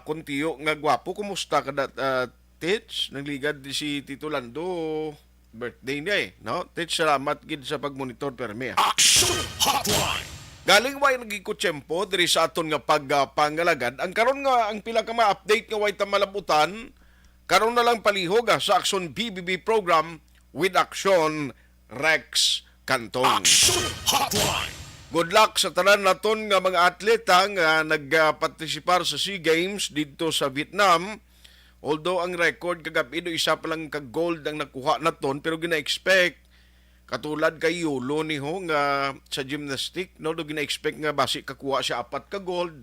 kuntiyo nga gwapo. Kumusta ka Tits? Nagligad si Tito Lando. Birthday niya no? Tits, salamat gid sa pagmonitor permi. Action Hotline. Galing way nagikutsempo diri sa aton nga pagpangalagad. Ang karon nga ang pila ka ma-update nga way ta malabutan, karon na lang palihog sa Action BBB program with Action Rex Cantong. Action Hotline. Good luck sa tanan naton nga mga atleta nga nagpartisipar sa SEA Games dito sa Vietnam. Although ang record kagabi do isa pa lang ka-gold ang nakuha naton pero gina-expect katulad kay Yulo ni ho nga sa gymnastic no do gina-expect nga basi kakuha siya 4 ka gold.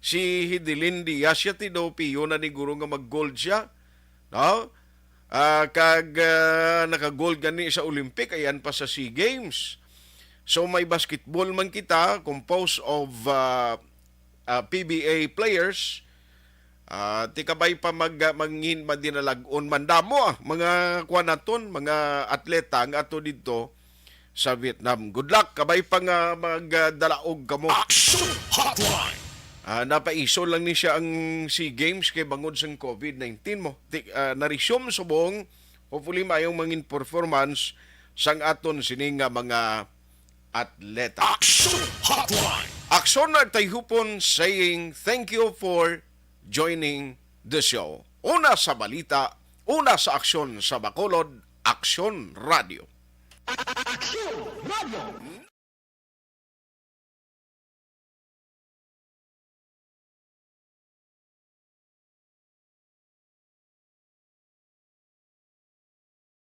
Si Hidilyn Diaz siya ti do piyo na ni guro nga mag-gold siya. No? Naka-gold gani sa Olympic ayan pa sa SEA Games. So may basketball man kita composed of PBA players. Tikabay pa mangin madinalagon mandamo mga kuanaton mga atleta nga ato dito sa Vietnam. Good luck, kabay pa nga magdalaog kamo. Action Hotline. Napaiso lang ni siya ang SEA Games kay bangod sa COVID-19 mo. Na-resume subong, hopefully mayong mangin performance sang aton sining nga mga atleta. Action Hotline. Aksyon na tayhupon saying thank you for joining the show. Una sa balita, una sa aksyon sa Bacolod, Aksyon Radio. Action Radio.